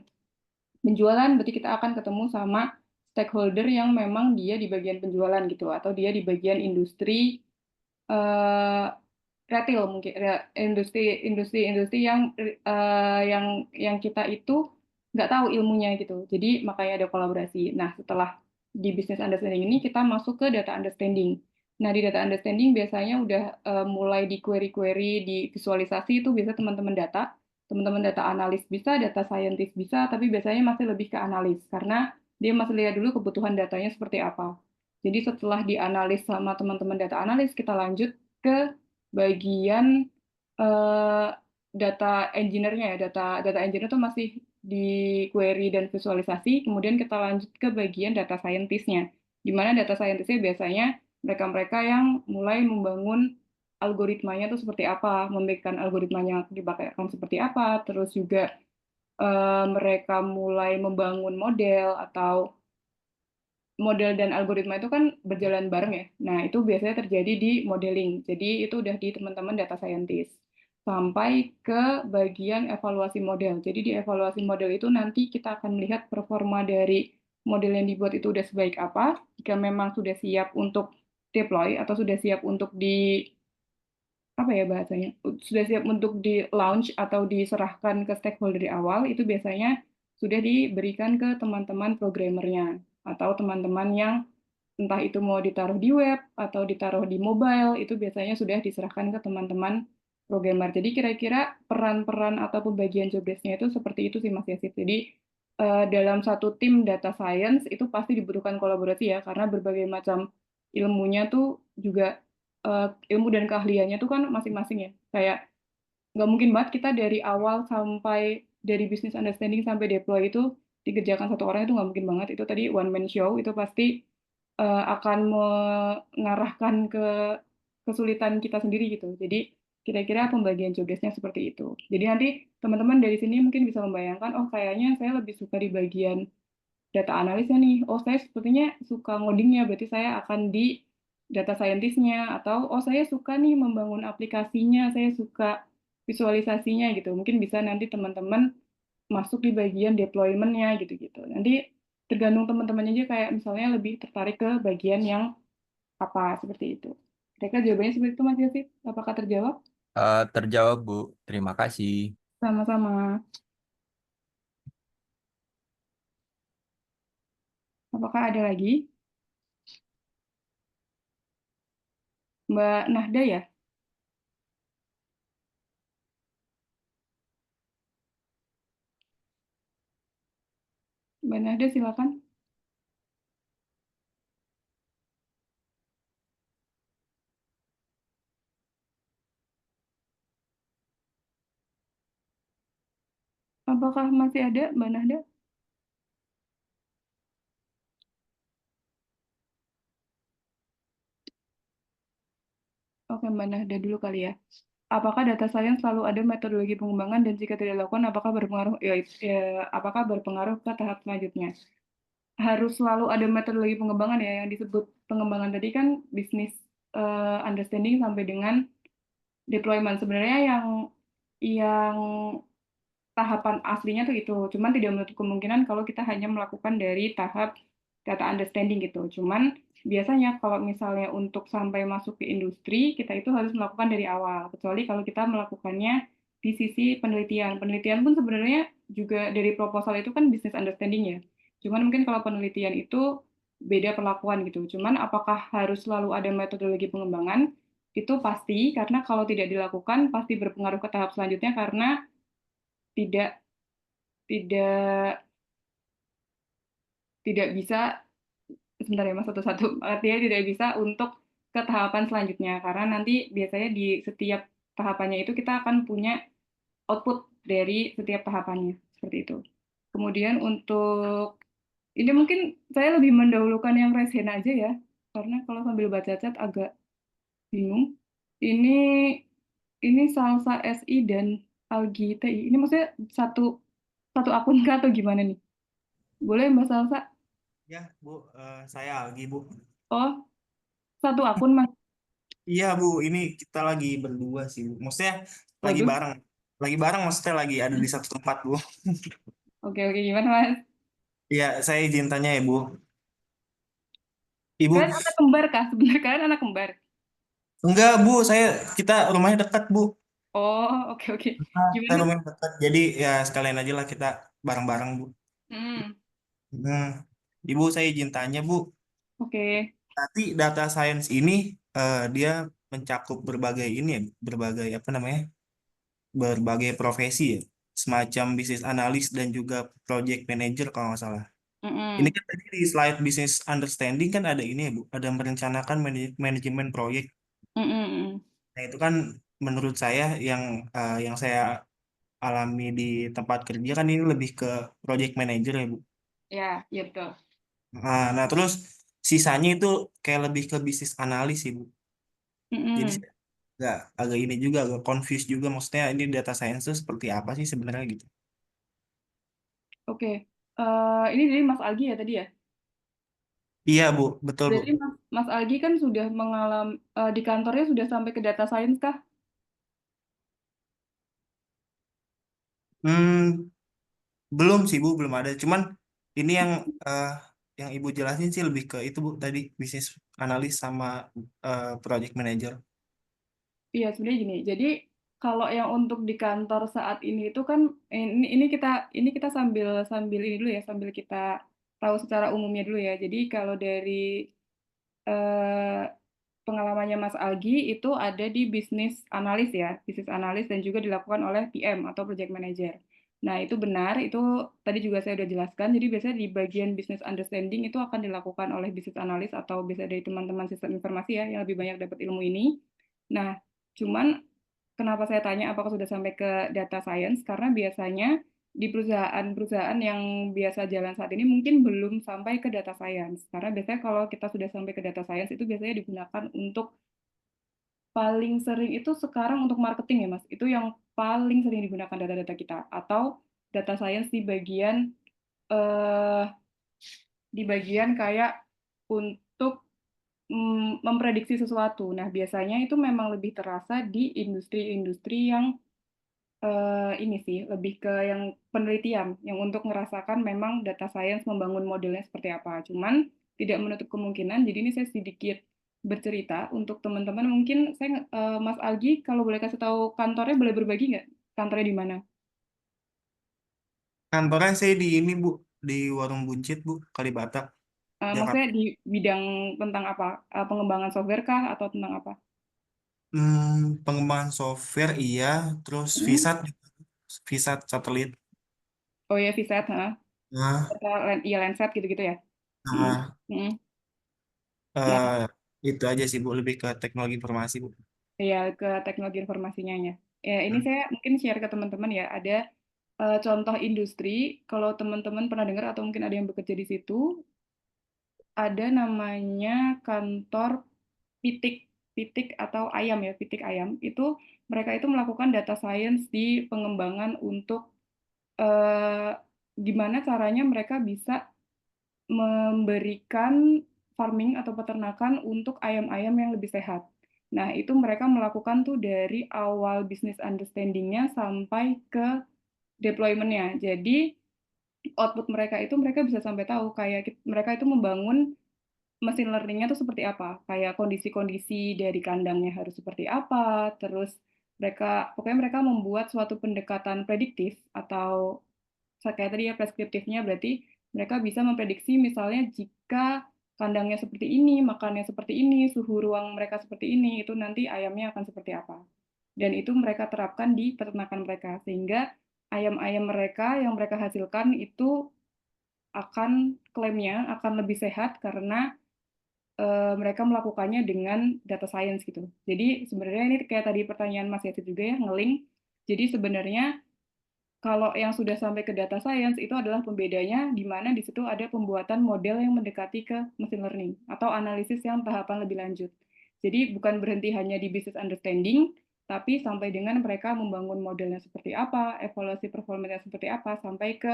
penjualan, berarti kita akan ketemu sama stakeholder yang memang dia di bagian penjualan gitu, atau dia di bagian industri eh, retail mungkin industri yang kita itu nggak tahu ilmunya gitu. Jadi makanya ada kolaborasi. Nah, setelah di business understanding ini kita masuk ke data understanding. Nah, di data understanding biasanya udah mulai di query-query, di visualisasi itu biasa teman-teman data analis bisa, data scientist bisa, tapi biasanya masih lebih ke analis karena dia masih lihat dulu kebutuhan datanya seperti apa. Jadi setelah dianalis sama teman-teman data analis, kita lanjut ke bagian eh, data engineer-nya ya. Data engineer itu masih di query dan visualisasi, kemudian kita lanjut ke bagian data scientist-nya. Di mana data scientist-nya biasanya mereka-mereka yang mulai membangun algoritmanya itu seperti apa, membikin algoritmanya dipakai seperti apa, terus juga mereka mulai membangun model atau model dan algoritma itu kan berjalan bareng ya. Nah, itu biasanya terjadi di modeling. Jadi itu udah di teman-teman data scientist. Sampai ke bagian evaluasi model. Jadi di evaluasi model itu nanti kita akan melihat performa dari model yang dibuat itu udah sebaik apa. Jika memang sudah siap untuk deploy atau sudah siap untuk di apa ya bahasanya, sudah siap untuk di launch atau diserahkan ke stakeholder di awal, itu biasanya sudah diberikan ke teman-teman programmernya atau teman-teman yang entah itu mau ditaruh di web atau ditaruh di mobile, itu biasanya sudah diserahkan ke teman-teman programmer. Jadi kira-kira peran-peran atau pembagian job desk-nya itu seperti itu sih Mas Yasid. Jadi dalam satu tim data science itu pasti dibutuhkan kolaborasi ya, karena berbagai macam ilmunya tuh juga ilmu dan keahliannya tuh kan masing-masing ya. Kayak nggak mungkin banget kita dari awal sampai dari business understanding sampai deploy itu dikerjakan satu orang, itu nggak mungkin banget. Itu tadi one man show, itu pasti akan mengarahkan ke kesulitan kita sendiri gitu. Jadi kira-kira pembagian job desk-nya seperti itu. Jadi nanti teman-teman dari sini mungkin bisa membayangkan, oh kayaknya saya lebih suka di bagian data analisnya nih. Oh saya sepertinya suka ngodingnya, berarti saya akan di data scientist-nya. Atau oh saya suka nih membangun aplikasinya, saya suka visualisasinya gitu. Mungkin bisa nanti teman-teman masuk di bagian deployment-nya gitu-gitu. Nanti tergantung teman-teman aja kayak misalnya lebih tertarik ke bagian yang apa seperti itu. Mereka jawabannya seperti itu Mas Yosif. Apakah terjawab? Terjawab, Bu. Terima kasih. Sama-sama. Apakah ada lagi? Mbak Nahda ya? Mbak Nahda silakan. Apakah masih ada Mbak Nahda? Oke, Mbak Nahda dulu kali ya. Apakah data science selalu ada metodologi pengembangan dan jika tidak dilakukan apakah berpengaruh ke tahap selanjutnya? harus selalu ada metodologi pengembangan ya, yang disebut pengembangan tadi kan bisnis understanding sampai dengan deployment. Sebenarnya yang tahapan aslinya tuh itu, cuman tidak menutup kemungkinan kalau kita hanya melakukan dari tahap data understanding gitu. Cuman biasanya kalau misalnya untuk sampai masuk ke industri, kita itu harus melakukan dari awal, kecuali kalau kita melakukannya di sisi penelitian. Penelitian pun sebenarnya juga dari proposal itu kan business understanding ya. Cuman mungkin kalau penelitian itu beda perlakuan gitu. Cuman apakah harus selalu ada metodologi pengembangan? Itu pasti, karena kalau tidak dilakukan pasti berpengaruh ke tahap selanjutnya karena tidak tidak tidak bisa, sebentar ya Mas, satu-satu, artinya tidak bisa untuk ke tahapan selanjutnya, karena nanti biasanya di setiap tahapannya itu kita akan punya output dari setiap tahapannya, seperti itu. Kemudian untuk ini mungkin saya lebih mendahulukan yang resen aja ya, karena kalau sambil baca chat agak bingung. Ini Salsa SI dan Algi TI. Ini maksudnya satu satu akun kah atau gimana nih? Boleh Mbak Salsa? Ya, Bu, saya Algi, Bu. Oh, satu akun Mas. Iya, Bu, ini kita lagi berdua sih, Bu. Maksudnya lagi Waduh. bareng. Lagi bareng, maksudnya lagi ada di satu tempat, Bu. Oke, oke, gimana Mas? Iya, saya izin tanya ya, Bu. Ibu, Kalian anak kembar kah? Sebenarnya kalian anak kembar. enggak, Bu, kita rumahnya dekat, Bu. Oh, oke, oke. Kita Gimana? rumahnya dekat. Jadi ya sekalian aja lah kita bareng-bareng, Bu. Hmm, Hmm. Ibu, saya izin tanya, Bu. oke. Nanti data science ini dia mencakup berbagai ini ya, berbagai apa namanya? Berbagai profesi ya. Semacam bisnis analis dan juga project manager kalau nggak salah. Ini Mm-mm. kan tadi di slide business understanding kan ada ini ya Bu, ada merencanakan manajemen proyek. Mm-mm, mm. Nah itu kan menurut saya yang saya alami di tempat kerja kan ini lebih ke project manager ya Bu. Ya, iya betul. Nah, terus sisanya itu kayak lebih ke bisnis analis sih Bu. Jadi Mm-mm. saya agak ini juga agak confused juga maksudnya ini data science itu seperti apa sih sebenarnya gitu. Oke. Ini dari Mas Algi ya tadi ya? Iya Bu, betul Bu. Berarti Mas Algi kan sudah mengalami di kantornya sudah sampai ke data science kah? Hmm, Belum sih Bu, belum ada. Cuman ini eh, yang Ibu jelasin sih lebih ke itu Bu tadi bisnis analis sama project manager. Iya, sebenarnya gini. Jadi kalau yang untuk di kantor saat ini itu kan ini kita sambil sambil ini dulu ya, sambil kita tahu secara umumnya dulu ya. Jadi kalau dari eh, pengalamannya Mas Algi itu ada di bisnis analis ya, bisnis analis dan juga dilakukan oleh PM atau project manager. Nah, itu benar, itu tadi juga saya udah jelaskan. Jadi biasanya di bagian business understanding itu akan dilakukan oleh bisnis analis atau bisa dari teman-teman sistem informasi ya yang lebih banyak dapat ilmu ini. Nah, cuman kenapa saya tanya apakah sudah sampai ke data science? Karena biasanya di perusahaan-perusahaan yang biasa jalan saat ini mungkin belum sampai ke data science. Karena biasanya kalau kita sudah sampai ke data science itu biasanya digunakan untuk paling sering itu sekarang untuk marketing ya Mas. Itu yang paling sering digunakan data-data kita atau data science eh di bagian kayak untuk memprediksi sesuatu. Nah, biasanya itu memang lebih terasa di industri-industri yang ini sih, lebih ke yang penelitian, yang untuk ngerasakan memang data science membangun modelnya seperti apa. Cuman tidak menutup kemungkinan, jadi ini saya sedikit bercerita untuk teman-teman. Mungkin Mas Algi, kalau boleh kasih tahu kantornya boleh berbagi nggak? Kantornya di mana? Kantornya saya di ini Bu, di Warung Buncit Bu, Kalibata, Maksudnya Jakarta. di bidang tentang apa? Pengembangan software kah atau tentang apa? Pengembangan software iya, terus Hmm? VSAT, VSAT satelit. Oh ya, VSAT, ha? Nah, Atau iya Landsat gitu-gitu ya? Mm. nah, Mm. Nah, eh, itu aja sih Bu, lebih ke teknologi informasi Bu. ya ke teknologi informasinya ya. Ya, ini Hmm. saya mungkin share ke teman-teman ya. Ada contoh industri, kalau teman-teman pernah dengar atau mungkin ada yang bekerja di situ, ada namanya kantor pitik, pitik atau ayam ya, pitik ayam. Itu mereka itu melakukan data science di pengembangan untuk gimana caranya mereka bisa memberikan farming atau peternakan untuk ayam-ayam yang lebih sehat. Nah, itu mereka melakukan tuh dari awal business understanding-nya sampai ke deployment-nya. Jadi, output mereka itu mereka bisa sampai tahu kayak mereka itu membangun mesin learning-nya tuh seperti apa, kayak kondisi-kondisi dari kandangnya harus seperti apa, terus pokoknya mereka membuat suatu pendekatan prediktif atau kayak tadi ya preskriptifnya berarti mereka bisa memprediksi misalnya jika kandangnya seperti ini, makannya seperti ini, suhu ruang mereka seperti ini, itu nanti ayamnya akan seperti apa. Dan itu mereka terapkan di peternakan mereka, sehingga ayam-ayam mereka yang mereka hasilkan itu klaimnya akan lebih sehat karena mereka melakukannya dengan data science gitu. Jadi sebenarnya ini kayak tadi pertanyaan Mas Yasid juga ya, nge-link. Jadi sebenarnya kalau yang sudah sampai ke data science itu adalah pembedanya di mana di situ ada pembuatan model yang mendekati ke machine learning atau analisis yang tahapan lebih lanjut. Jadi bukan berhenti hanya di business understanding, tapi sampai dengan mereka membangun modelnya seperti apa, evaluasi performanya seperti apa, sampai ke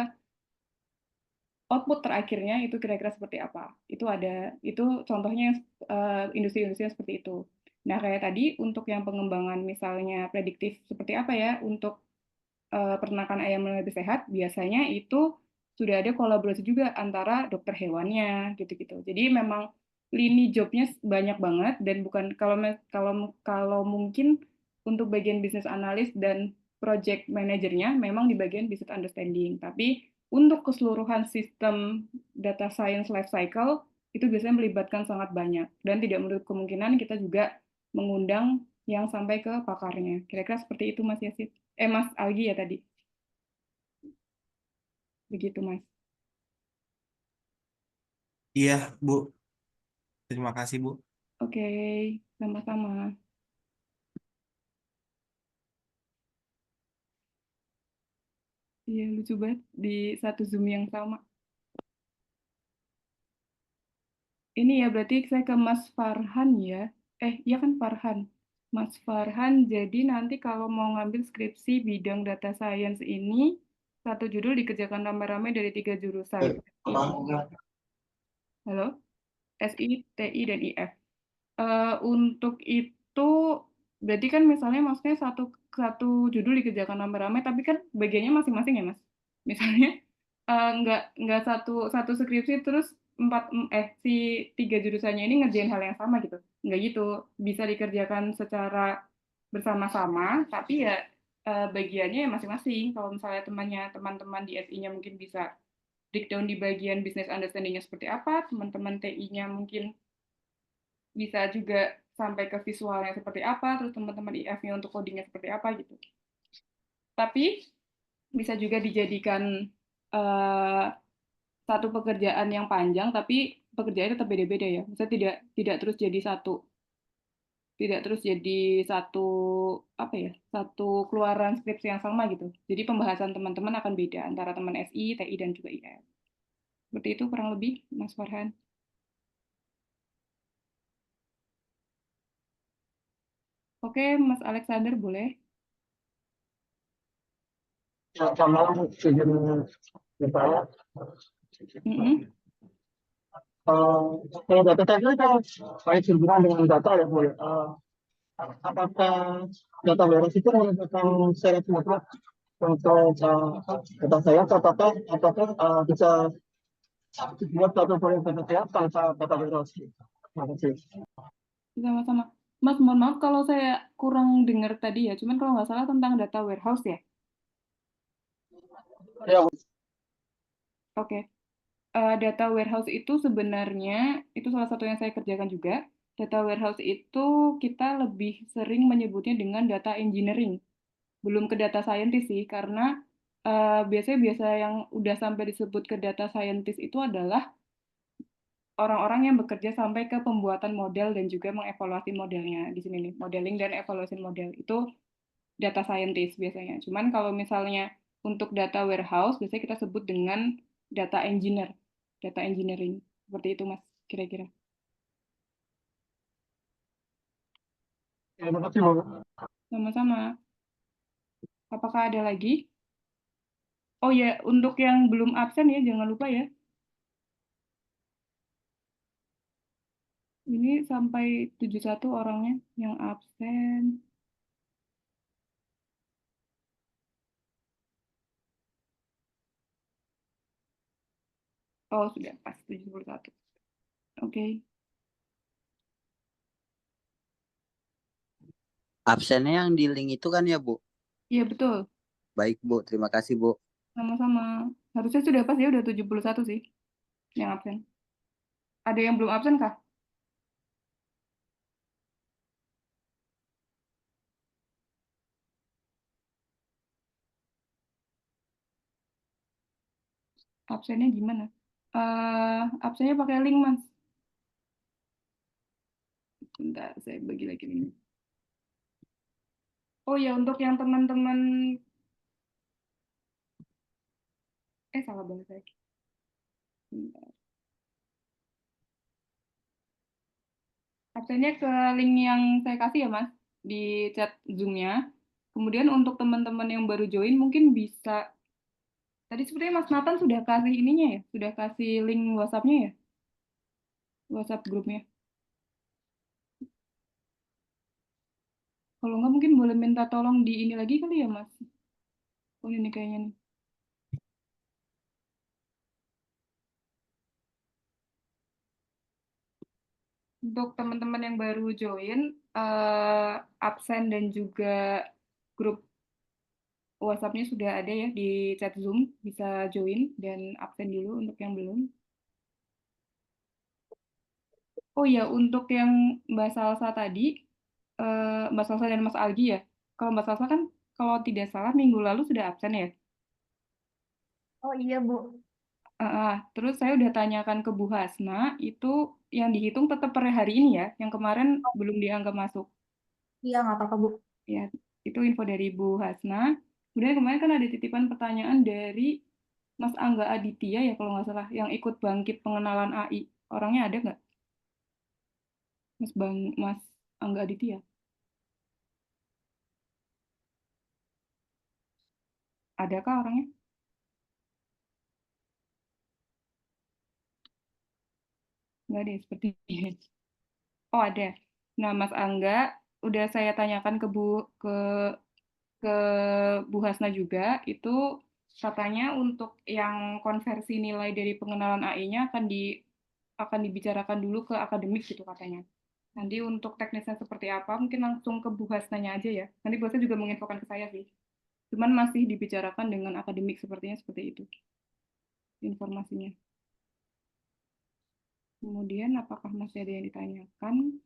output terakhirnya itu kira-kira seperti apa. Itu contohnya industri-industri yang seperti itu. Nah, kayak tadi untuk yang pengembangan misalnya prediktif seperti apa ya untuk peternakan ayam yang lebih sehat, biasanya itu sudah ada kolaborasi juga antara dokter hewannya gitu-gitu. Jadi memang lini jobnya banyak banget dan bukan kalau mungkin untuk bagian bisnis analis dan project manajernya memang di bagian business understanding. Tapi untuk keseluruhan sistem data science life cycle itu biasanya melibatkan sangat banyak dan tidak menutup kemungkinan kita juga mengundang yang sampai ke pakarnya. Kira-kira seperti itu Mas Yasid. Mas Algi ya tadi. Begitu, Mas. Iya, Bu. Terima kasih, Bu. Oke, sama-sama. Iya, lucu banget di satu Zoom yang sama. Ini ya berarti saya ke Mas Farhan ya. Iya kan Farhan. Mas Farhan, jadi nanti kalau mau ngambil skripsi bidang data science ini, satu judul dikerjakan rame-rame dari 3 jurusan. Halo? SI, TI, dan IF. Untuk itu berarti kan misalnya maksudnya satu satu judul dikerjakan rame-rame tapi kan bagiannya masing-masing ya Mas. Misalnya nggak satu satu skripsi terus si 3 jurusannya ini ngerjain hal yang sama gitu. Nggak gitu. Bisa dikerjakan secara bersama-sama tapi ya bagiannya ya masing-masing. Kalau misalnya teman-teman di SI-nya mungkin bisa breakdown di bagian business understanding-nya seperti apa, teman-teman TI-nya mungkin bisa juga sampai ke visualnya seperti apa, terus teman-teman IF-nya untuk codingnya seperti apa gitu. Tapi bisa juga dijadikan uh, satu pekerjaan yang panjang, tapi pekerjaannya tetap beda-beda ya. Misalnya tidak terus jadi satu apa ya, satu keluaran skripsi yang sama gitu. Jadi pembahasan teman-teman akan beda antara teman SI, TI, dan juga IF. Seperti itu kurang lebih, Mas Farhan. Oke, Mas Alexander boleh. Selamat malam, izin bertanya. Mm-mm. Kalau data tadi kan baik berhubungan dengan data ya, Bu. Apakah data warehouse itu merupakan syarat mutlak untuk data saya? Apakah bisa dibuat satu proyek data saya tanpa data warehouse? Terima kasih. Sama-sama. Mas, mohon maaf kalau saya kurang dengar tadi ya, cuman kalau nggak salah tentang data warehouse ya. Ya, Bu. Oke. Data warehouse itu sebenarnya, itu salah satu yang saya kerjakan juga. Data warehouse itu kita lebih sering menyebutnya dengan data engineering. Belum ke data scientist sih, karena biasa yang udah sampai disebut ke data scientist itu adalah orang-orang yang bekerja sampai ke pembuatan model dan juga mengevaluasi modelnya. Di sini nih, modeling dan evaluasi model. Itu data scientist biasanya. Cuman kalau misalnya untuk data warehouse, biasanya kita sebut dengan data engineer, data engineering. Seperti itu, Mas, kira-kira. Terima kasih, Bu. Sama-sama. Apakah ada lagi? Oh ya, untuk yang belum absen ya, jangan lupa ya. Ini sampai 71 orangnya yang absen. Oh, sudah pas 71. Oke. Absennya yang di link itu kan ya, Bu? Iya, betul. Baik, Bu. Terima kasih, Bu. Sama-sama. Harusnya sudah pas ya, udah 71 sih yang absen. Ada yang belum absen kah? Absennya gimana? Absennya pakai link, Mas. Bentar, saya bagi lagi ini. Oh ya, untuk yang teman-teman... salah banget saya. Bentar. Absennya ke link yang saya kasih ya, Mas, di chat Zoom-nya. Kemudian untuk teman-teman yang baru join mungkin bisa... Tadi sepertinya Mas Nathan sudah kasih ininya ya? Sudah kasih link WhatsApp-nya ya? WhatsApp grupnya. Kalau nggak mungkin boleh minta tolong di ini lagi kali ya, Mas? Oh, ini kayaknya nih. Untuk teman-teman yang baru join, absen dan juga grup WhatsApp-nya sudah ada ya di chat Zoom, bisa join dan absen dulu untuk yang belum. Oh ya, untuk yang Mbak Salsa tadi, Mbak Salsa dan Mas Algi ya. Kalau Mbak Salsa kan kalau tidak salah minggu lalu sudah absen ya. Oh iya, Bu. Terus saya udah tanyakan ke Bu Hasna, itu yang dihitung tetap per hari ini ya, yang kemarin belum dianggap masuk. Iya, nggak apa-apa, Bu. Ya, itu info dari Bu Hasna. Kemudian kemarin kan ada titipan pertanyaan dari Mas Angga Aditya ya kalau nggak salah, yang ikut bangkit pengenalan AI. Orangnya ada nggak? Mas Angga Aditya. Adakah orangnya? Nggak ada ya, sepertinya. Oh, ada. Nah, Mas Angga, udah saya tanyakan ke Bu Hasna juga, itu katanya untuk yang konversi nilai dari pengenalan AI-nya akan dibicarakan dulu ke akademik gitu katanya. Nanti untuk teknisnya seperti apa, mungkin langsung ke Bu Hasnanya aja ya. Nanti Bu Hasna juga menginfokan ke saya sih. Cuman masih dibicarakan dengan akademik sepertinya seperti itu informasinya. Kemudian apakah masih ada yang ditanyakan?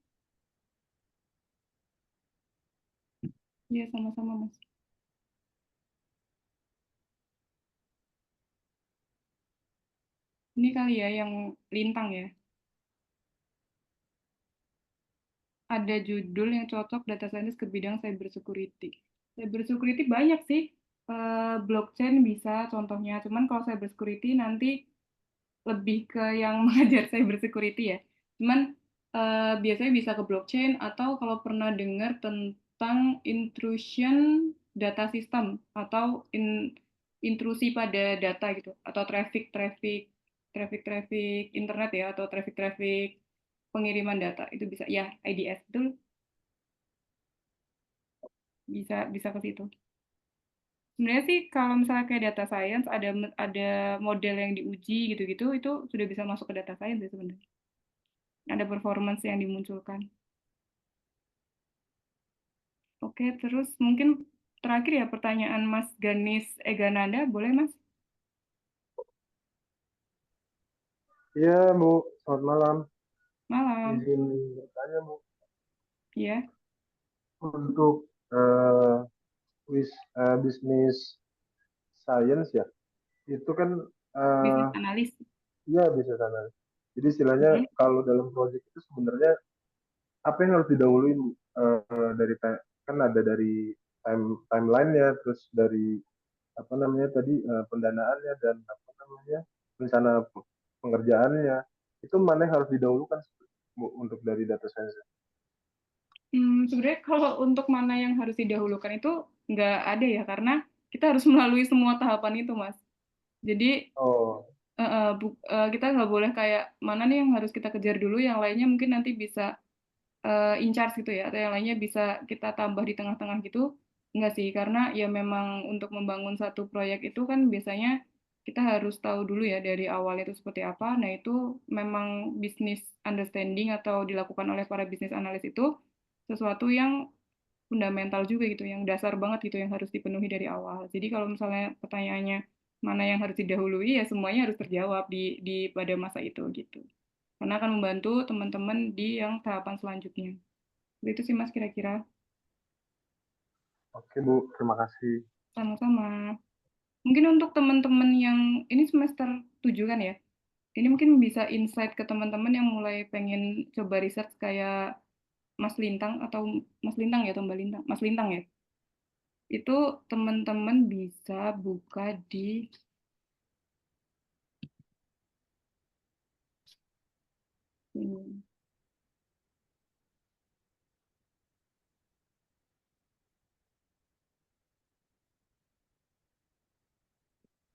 Iya, sama-sama, Mas. Ini kali ya yang lintang ya. Ada judul yang cocok data scientist ke bidang cybersecurity. Cybersecurity banyak sih. Blockchain bisa contohnya. Cuman kalau cybersecurity nanti lebih ke yang mengajar cybersecurity ya. Cuman biasanya bisa ke blockchain atau kalau pernah dengar tentang intrusion data system atau intrusi pada data gitu atau traffic internet ya atau traffic pengiriman data itu bisa ya IDS betul bisa ke situ. Sebenarnya sih kalau misalnya kayak data science ada model yang diuji gitu-gitu itu sudah bisa masuk ke data science ya sebenarnya. Ada performance yang dimunculkan. Oke, terus mungkin terakhir ya pertanyaan Mas Ganis Egananda, boleh Mas? Iya, Bu. Selamat malam. Malam. Izin bertanya, Bu. Iya, Untuk bisnis science ya, itu kan bisnis analis. iya bisnis analis. Jadi istilahnya kalau dalam proyek itu sebenarnya apa yang harus didahuluin dari kan ada dari timeline-nya, terus dari apa namanya tadi pendanaannya dan apa namanya rencana pengerjaannya itu mana yang harus didahulukan Bu, untuk dari data science? Sebenarnya kalau untuk mana yang harus didahulukan itu nggak ada ya, karena kita harus melalui semua tahapan itu, Mas. Jadi Oh, Kita nggak boleh kayak mana nih yang harus kita kejar dulu, yang lainnya mungkin nanti bisa in charge gitu ya, atau yang lainnya bisa kita tambah di tengah-tengah gitu. Enggak sih, karena ya memang untuk membangun satu proyek itu kan biasanya kita harus tahu dulu ya dari awal itu seperti apa. Nah, itu memang business understanding atau dilakukan oleh para bisnis analis itu sesuatu yang fundamental juga gitu, yang dasar banget gitu, yang harus dipenuhi dari awal. Jadi kalau misalnya pertanyaannya mana yang harus didahului, ya semuanya harus terjawab di pada masa itu gitu. Karena akan membantu teman-teman di yang tahapan selanjutnya. Itu sih Mas kira-kira. Oke Bu, terima kasih. Sama-sama. Mungkin untuk teman-teman yang ini semester 7 kan ya. Ini mungkin bisa insight ke teman-teman yang mulai pengen coba research kayak Mas Lintang atau Mas Lintang ya atau Mbak Lintang. Mas Lintang ya. Itu teman-teman bisa buka di ini.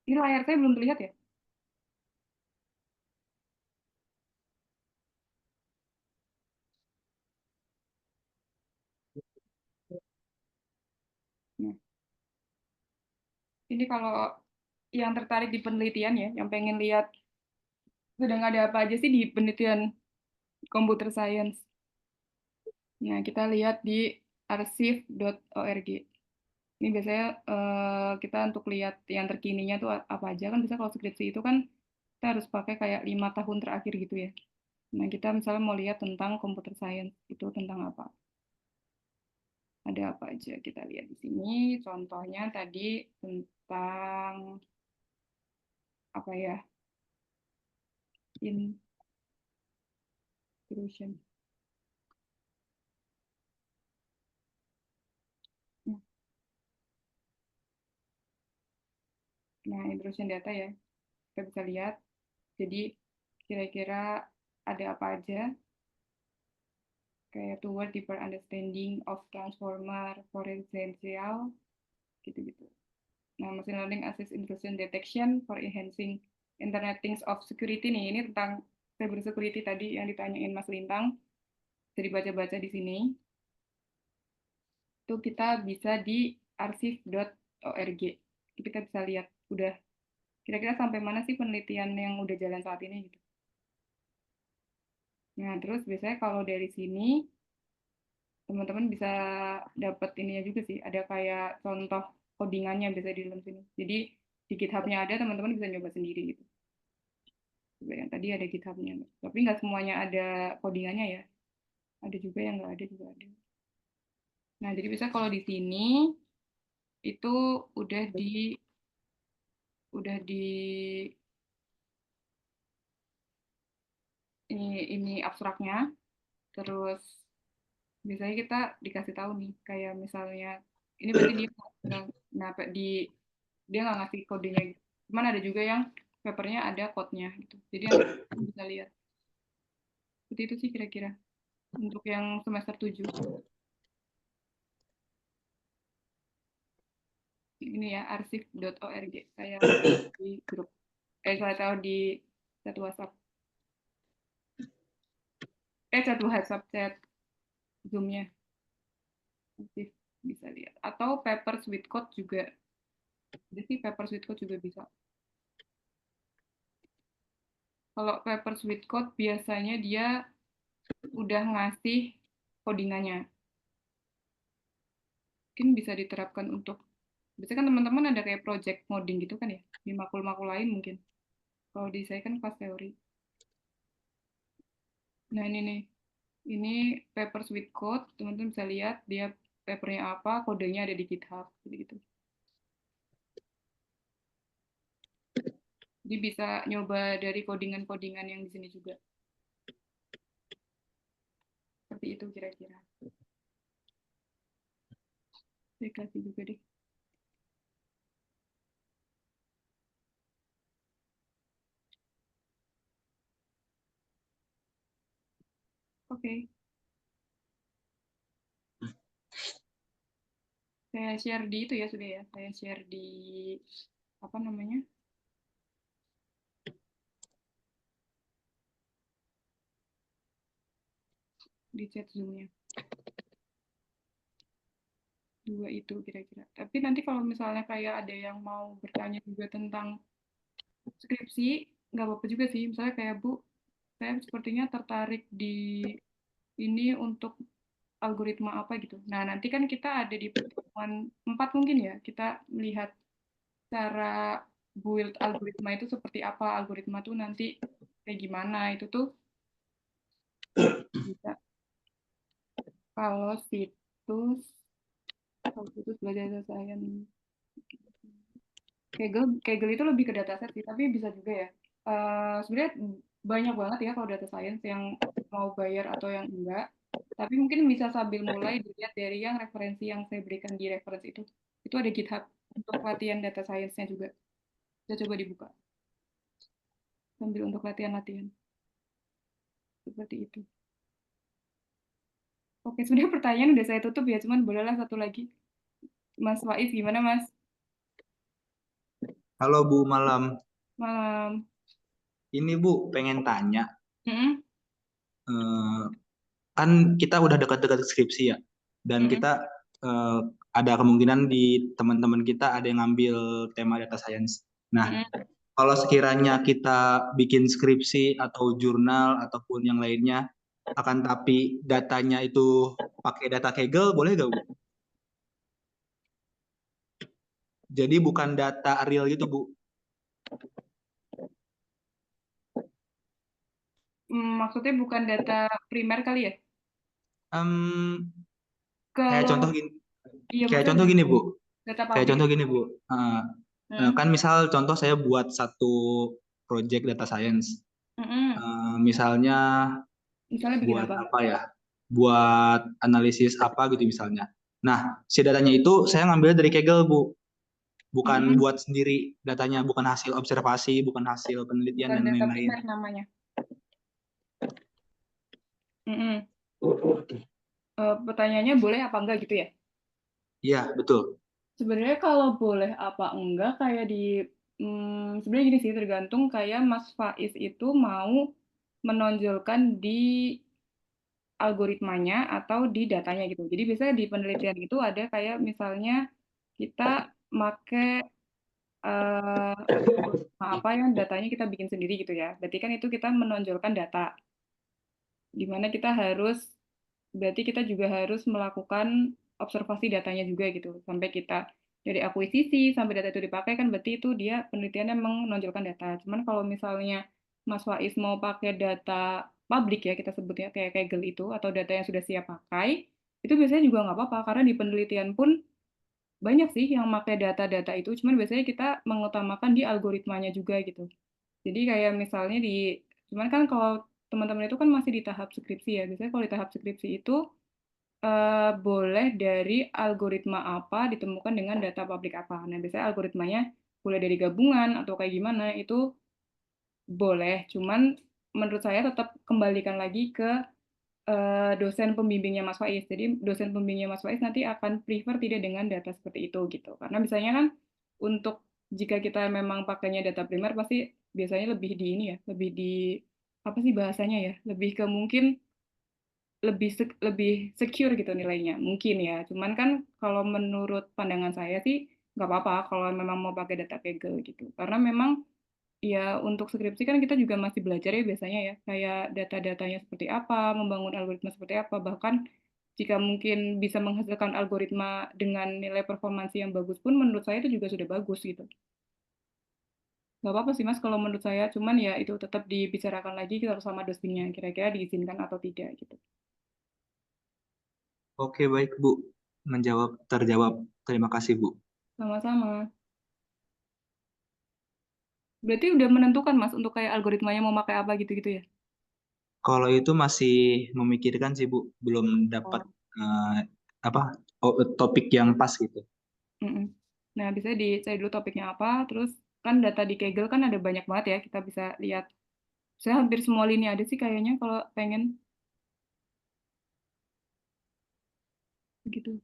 Ini layar saya belum terlihat ya? Nah, ini kalau yang tertarik di penelitian ya, yang pengen lihat sedang ada apa aja sih di penelitian computer science. Nah, kita lihat di archive.org. Ini biasanya kita untuk lihat yang terkininya tuh apa aja kan, bisa kalau skripsi itu kan kita harus pakai kayak 5 tahun terakhir gitu ya. Nah, kita misalnya mau lihat tentang computer science itu tentang apa. Ada apa aja kita lihat di sini. Contohnya tadi tentang apa ya? Intrusion. Nah, intrusion data ya. Kita bisa lihat. Jadi kira-kira ada apa aja kayak toward deeper understanding of transformer for residential gitu-gitu. Nah, machine learning assist intrusion detection for enhancing Internet Things of Security nih. Ini tentang cyber security tadi yang ditanyain Mas Lintang. Bisa dibaca-baca di sini. Itu kita bisa di archive.org. Kita bisa lihat udah kira-kira sampai mana sih penelitian yang udah jalan saat ini gitu. Nah, terus biasanya kalau dari sini teman-teman bisa dapat ininya juga sih, ada kayak contoh codingannya bisa di dalam sini. Jadi di GitHub-nya ada, teman-teman bisa nyoba sendiri gitu. Coba yang tadi ada GitHub-nya, tapi nggak semuanya ada codingannya ya. Ada juga yang nggak ada juga ada. Nah, jadi bisa kalau di sini itu udah di ini abstraknya, terus biasanya kita dikasih tahu nih, kayak misalnya ini berarti dia nah di dia nggak ngasih kodenya gitu. Cuman ada juga yang papernya ada code-nya gitu. Jadi yang bisa lihat. Seperti itu sih kira-kira untuk yang semester 7. Ini ya arsip.org. Saya di grup. Saya tahu di chat WhatsApp. Chat WhatsApp, chat Zoom-nya. Bisa lihat. Atau paper with code juga. Jadi paper with code juga bisa. Kalau paper with code biasanya dia udah ngasih codingannya. Mungkin bisa diterapkan untuk biasanya kan teman-teman ada kayak project coding gitu kan ya, di makul-makul lain mungkin. Kalau di saya kan kelas teori. Nah, ini nih. Ini paper with code, teman-teman bisa lihat dia papernya apa, kodenya ada di GitHub gitu. Jadi bisa nyoba dari codingan-codingan yang di sini juga. Seperti itu kira-kira. Saya kasih juga deh. Oke. Saya share di itu ya sudah ya. Saya share di apa namanya? di chat Zoom-nya. 2 itu kira-kira. Tapi nanti kalau misalnya kayak ada yang mau bertanya juga tentang skripsi, nggak apa-apa juga sih. Misalnya kayak, Bu, saya sepertinya tertarik di ini untuk algoritma apa gitu. Nah, nanti kan kita ada di pertemuan 4 mungkin ya, kita melihat cara build algoritma itu seperti apa, algoritma tuh nanti kayak gimana, itu tuh bisa. Kalau situs, belajar data science. Kaggle itu lebih ke dataset sih, tapi bisa juga ya. Sebenarnya banyak banget ya kalau data science yang mau bayar atau yang enggak. Tapi mungkin bisa sambil mulai dilihat dari yang referensi yang saya berikan di reference itu. Itu ada GitHub untuk latihan data science-nya juga. Kita coba dibuka sambil untuk latihan-latihan. Seperti itu. Oke, sebenarnya pertanyaan udah saya tutup ya, cuman bolehlah satu lagi. Mas Faiz, gimana Mas? Halo Bu, malam. Malam. Ini Bu, pengen tanya. Mm-mm, eh, Kan kita udah dekat-dekat skripsi ya, dan mm-mm, kita eh, ada kemungkinan di teman-teman kita ada yang ngambil tema data science. Nah, mm-mm. kalau sekiranya kita bikin skripsi atau jurnal ataupun yang lainnya, akan tapi datanya itu pakai data Kaggle, boleh nggak Bu? Jadi bukan data real gitu Bu. Maksudnya bukan data primer kali ya? Em, kayak Kalau contoh gini, iya kayak maksudnya contoh gini Bu. data Kayak publik. contoh gini Bu. Hmm, Kan misal contoh saya buat satu project data science. mm-mm. Misalnya Misalnya bikin buat apa? apa ya? Buat analisis apa gitu misalnya. Nah, si datanya itu saya ngambil dari Kaggle, Bu. Bukan Mm-mm. buat sendiri datanya, bukan hasil observasi, bukan hasil penelitian Bukan dan data lain-lain. primer namanya. Mm-mm. Pertanyaannya boleh apa enggak gitu ya? Iya, betul. Sebenarnya kalau boleh apa enggak kayak di sebenarnya gini sih tergantung kayak Mas Faiz itu mau menonjolkan di algoritmanya atau di datanya gitu. Jadi biasanya di penelitian itu ada kayak misalnya kita make apa yang datanya kita bikin sendiri gitu ya. Berarti kan itu kita menonjolkan data. Di mana kita harus berarti kita juga harus melakukan observasi datanya juga gitu sampai kita dari akuisisi sampai data itu dipakai kan berarti itu dia penelitiannya menonjolkan data. Cuman kalau misalnya Mas Faiz mau pakai data publik ya kita sebutnya kayak Kaggle itu atau data yang sudah siap pakai itu biasanya juga nggak apa-apa karena di penelitian pun banyak sih yang pakai data-data itu cuman biasanya kita mengutamakan di algoritmanya juga gitu. Jadi kayak misalnya cuman kan kalau teman-teman itu kan masih di tahap skripsi ya. Biasanya kalau di tahap skripsi itu boleh dari algoritma apa ditemukan dengan data publik apa. Nah, biasanya algoritmanya boleh dari gabungan atau kayak gimana itu boleh. Cuman menurut saya tetap kembalikan lagi ke dosen pembimbingnya Mas Faiz. Jadi dosen pembimbingnya Mas Faiz nanti akan prefer tidak dengan data seperti itu gitu. Karena misalnya kan untuk jika kita memang pakainya data primer pasti biasanya lebih di ini ya, lebih di apa sih bahasanya ya? Lebih ke mungkin lebih secure gitu nilainya mungkin ya. Cuman kan kalau menurut pandangan saya sih nggak apa-apa kalau memang mau pakai data Kaggle gitu. Karena memang ya untuk skripsi kan kita juga masih belajar ya biasanya ya, kayak data-datanya seperti apa, membangun algoritma seperti apa, bahkan jika mungkin bisa menghasilkan algoritma dengan nilai performansi yang bagus pun menurut saya itu juga sudah bagus gitu. Gak apa-apa sih Mas kalau menurut saya, cuman ya itu tetap dibicarakan lagi kita bersama dosennya, kira-kira diizinkan atau tidak gitu. Oke, baik Bu. Terjawab. Terima kasih Bu. Sama-sama. Berarti udah menentukan Mas untuk kayak algoritmanya mau pakai apa gitu-gitu ya? Kalau itu masih memikirkan sih Bu, belum dapat Oh. eh, apa topik yang pas gitu. Mm-mm. Nah, bisa dicari dulu topiknya apa, terus kan data di Kaggle kan ada banyak banget ya, kita bisa lihat. Saya hampir semua lini ada sih kayaknya kalau pengen begitu.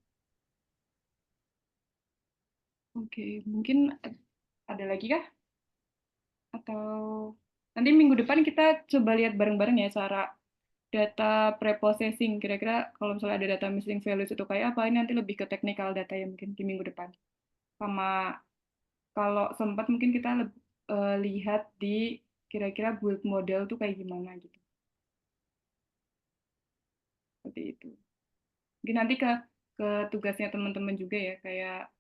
Oke, mungkin ada lagi kah? Atau nanti minggu depan kita coba lihat bareng-bareng ya cara data preprocessing. Kira-kira kalau misalnya ada data missing values itu kayak apa? Ini nanti lebih ke technical data ya mungkin di minggu depan. Sama kalau sempat mungkin kita lihat di kira-kira build model tuh kayak gimana gitu. Seperti itu. Mungkin nanti ke tugasnya teman-teman juga ya, kayak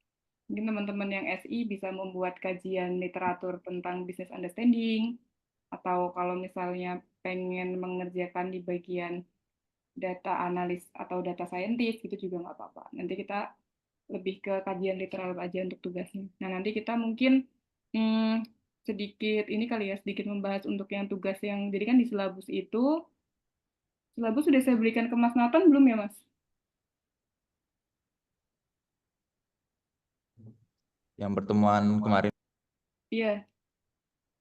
mungkin teman-teman yang SI bisa membuat kajian literatur tentang business understanding, atau kalau misalnya pengen mengerjakan di bagian data analis atau data scientist gitu juga nggak apa-apa. Nanti kita lebih ke kajian literatur aja untuk tugasnya. Nah, nanti kita mungkin sedikit ini kali ya, sedikit membahas untuk yang tugas yang, jadi kan di silabus itu, silabus sudah saya berikan ke Mas Nathan belum ya, Mas? Yang pertemuan kemarin Iya,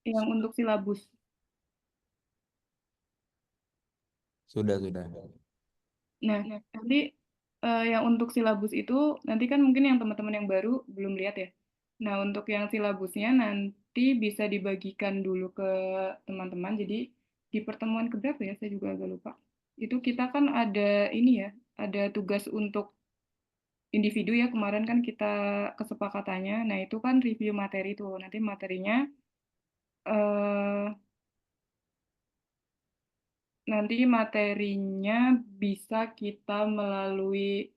yang untuk silabus. sudah. Nah, nanti yang untuk silabus itu, nanti kan mungkin yang teman-teman yang baru belum lihat ya. Nah, untuk yang silabusnya nanti bisa dibagikan dulu ke teman-teman. Jadi di pertemuan keberapa ya, saya juga agak lupa. Itu kita kan ada ini ya, ada tugas untuk individu ya, kemarin kan kita kesepakatannya. Nah, itu kan review materi tuh. Nanti materinya bisa kita melalui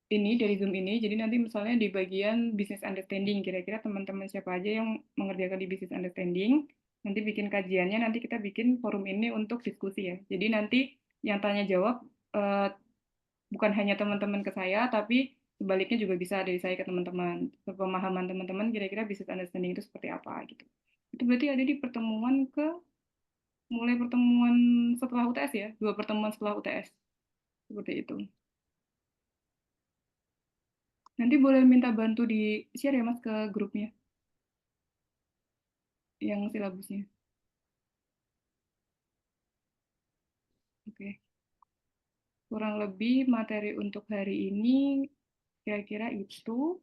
ini dari Zoom ini. Jadi nanti misalnya di bagian business understanding, kira-kira teman-teman siapa aja yang mengerjakan di business understanding, nanti bikin kajiannya, nanti kita bikin forum ini untuk diskusi ya. Jadi nanti yang tanya jawab bukan hanya teman-teman ke saya, tapi sebaliknya juga bisa dari saya ke teman-teman. Pemahaman teman-teman kira-kira business understanding itu seperti apa gitu. Itu berarti ada di pertemuan mulai pertemuan setelah UTS ya, 2 pertemuan setelah UTS. Seperti itu. Nanti boleh minta bantu di share ya Mas ke grupnya yang silabusnya. Oke. Kurang lebih materi untuk hari ini kira-kira itu.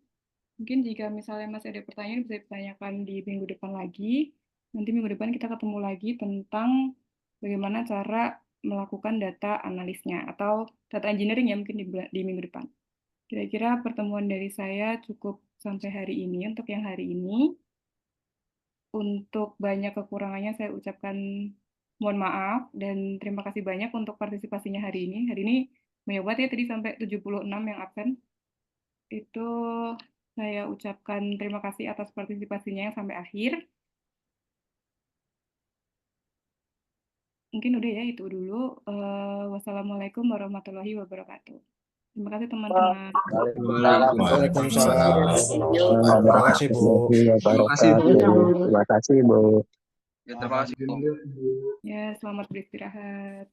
Mungkin jika misalnya masih ada pertanyaan bisa ditanyakan di minggu depan lagi. Nanti minggu depan kita ketemu lagi tentang bagaimana cara melakukan data analisnya atau data engineering ya mungkin di minggu depan. Kira-kira pertemuan dari saya cukup sampai hari ini untuk yang hari ini. Untuk banyak kekurangannya saya ucapkan mohon maaf dan terima kasih banyak untuk partisipasinya hari ini. Hari ini banyak banget ya tadi sampai 76 yang absen. Itu saya ucapkan terima kasih atas partisipasinya yang sampai akhir. Mungkin udah ya itu dulu. Wassalamualaikum warahmatullahi wabarakatuh. Terima kasih teman-teman. Waalaikumsalam. Terima kasih Bu. Terima kasih Bu. Ya, terima kasih. Ya, selamat beristirahat.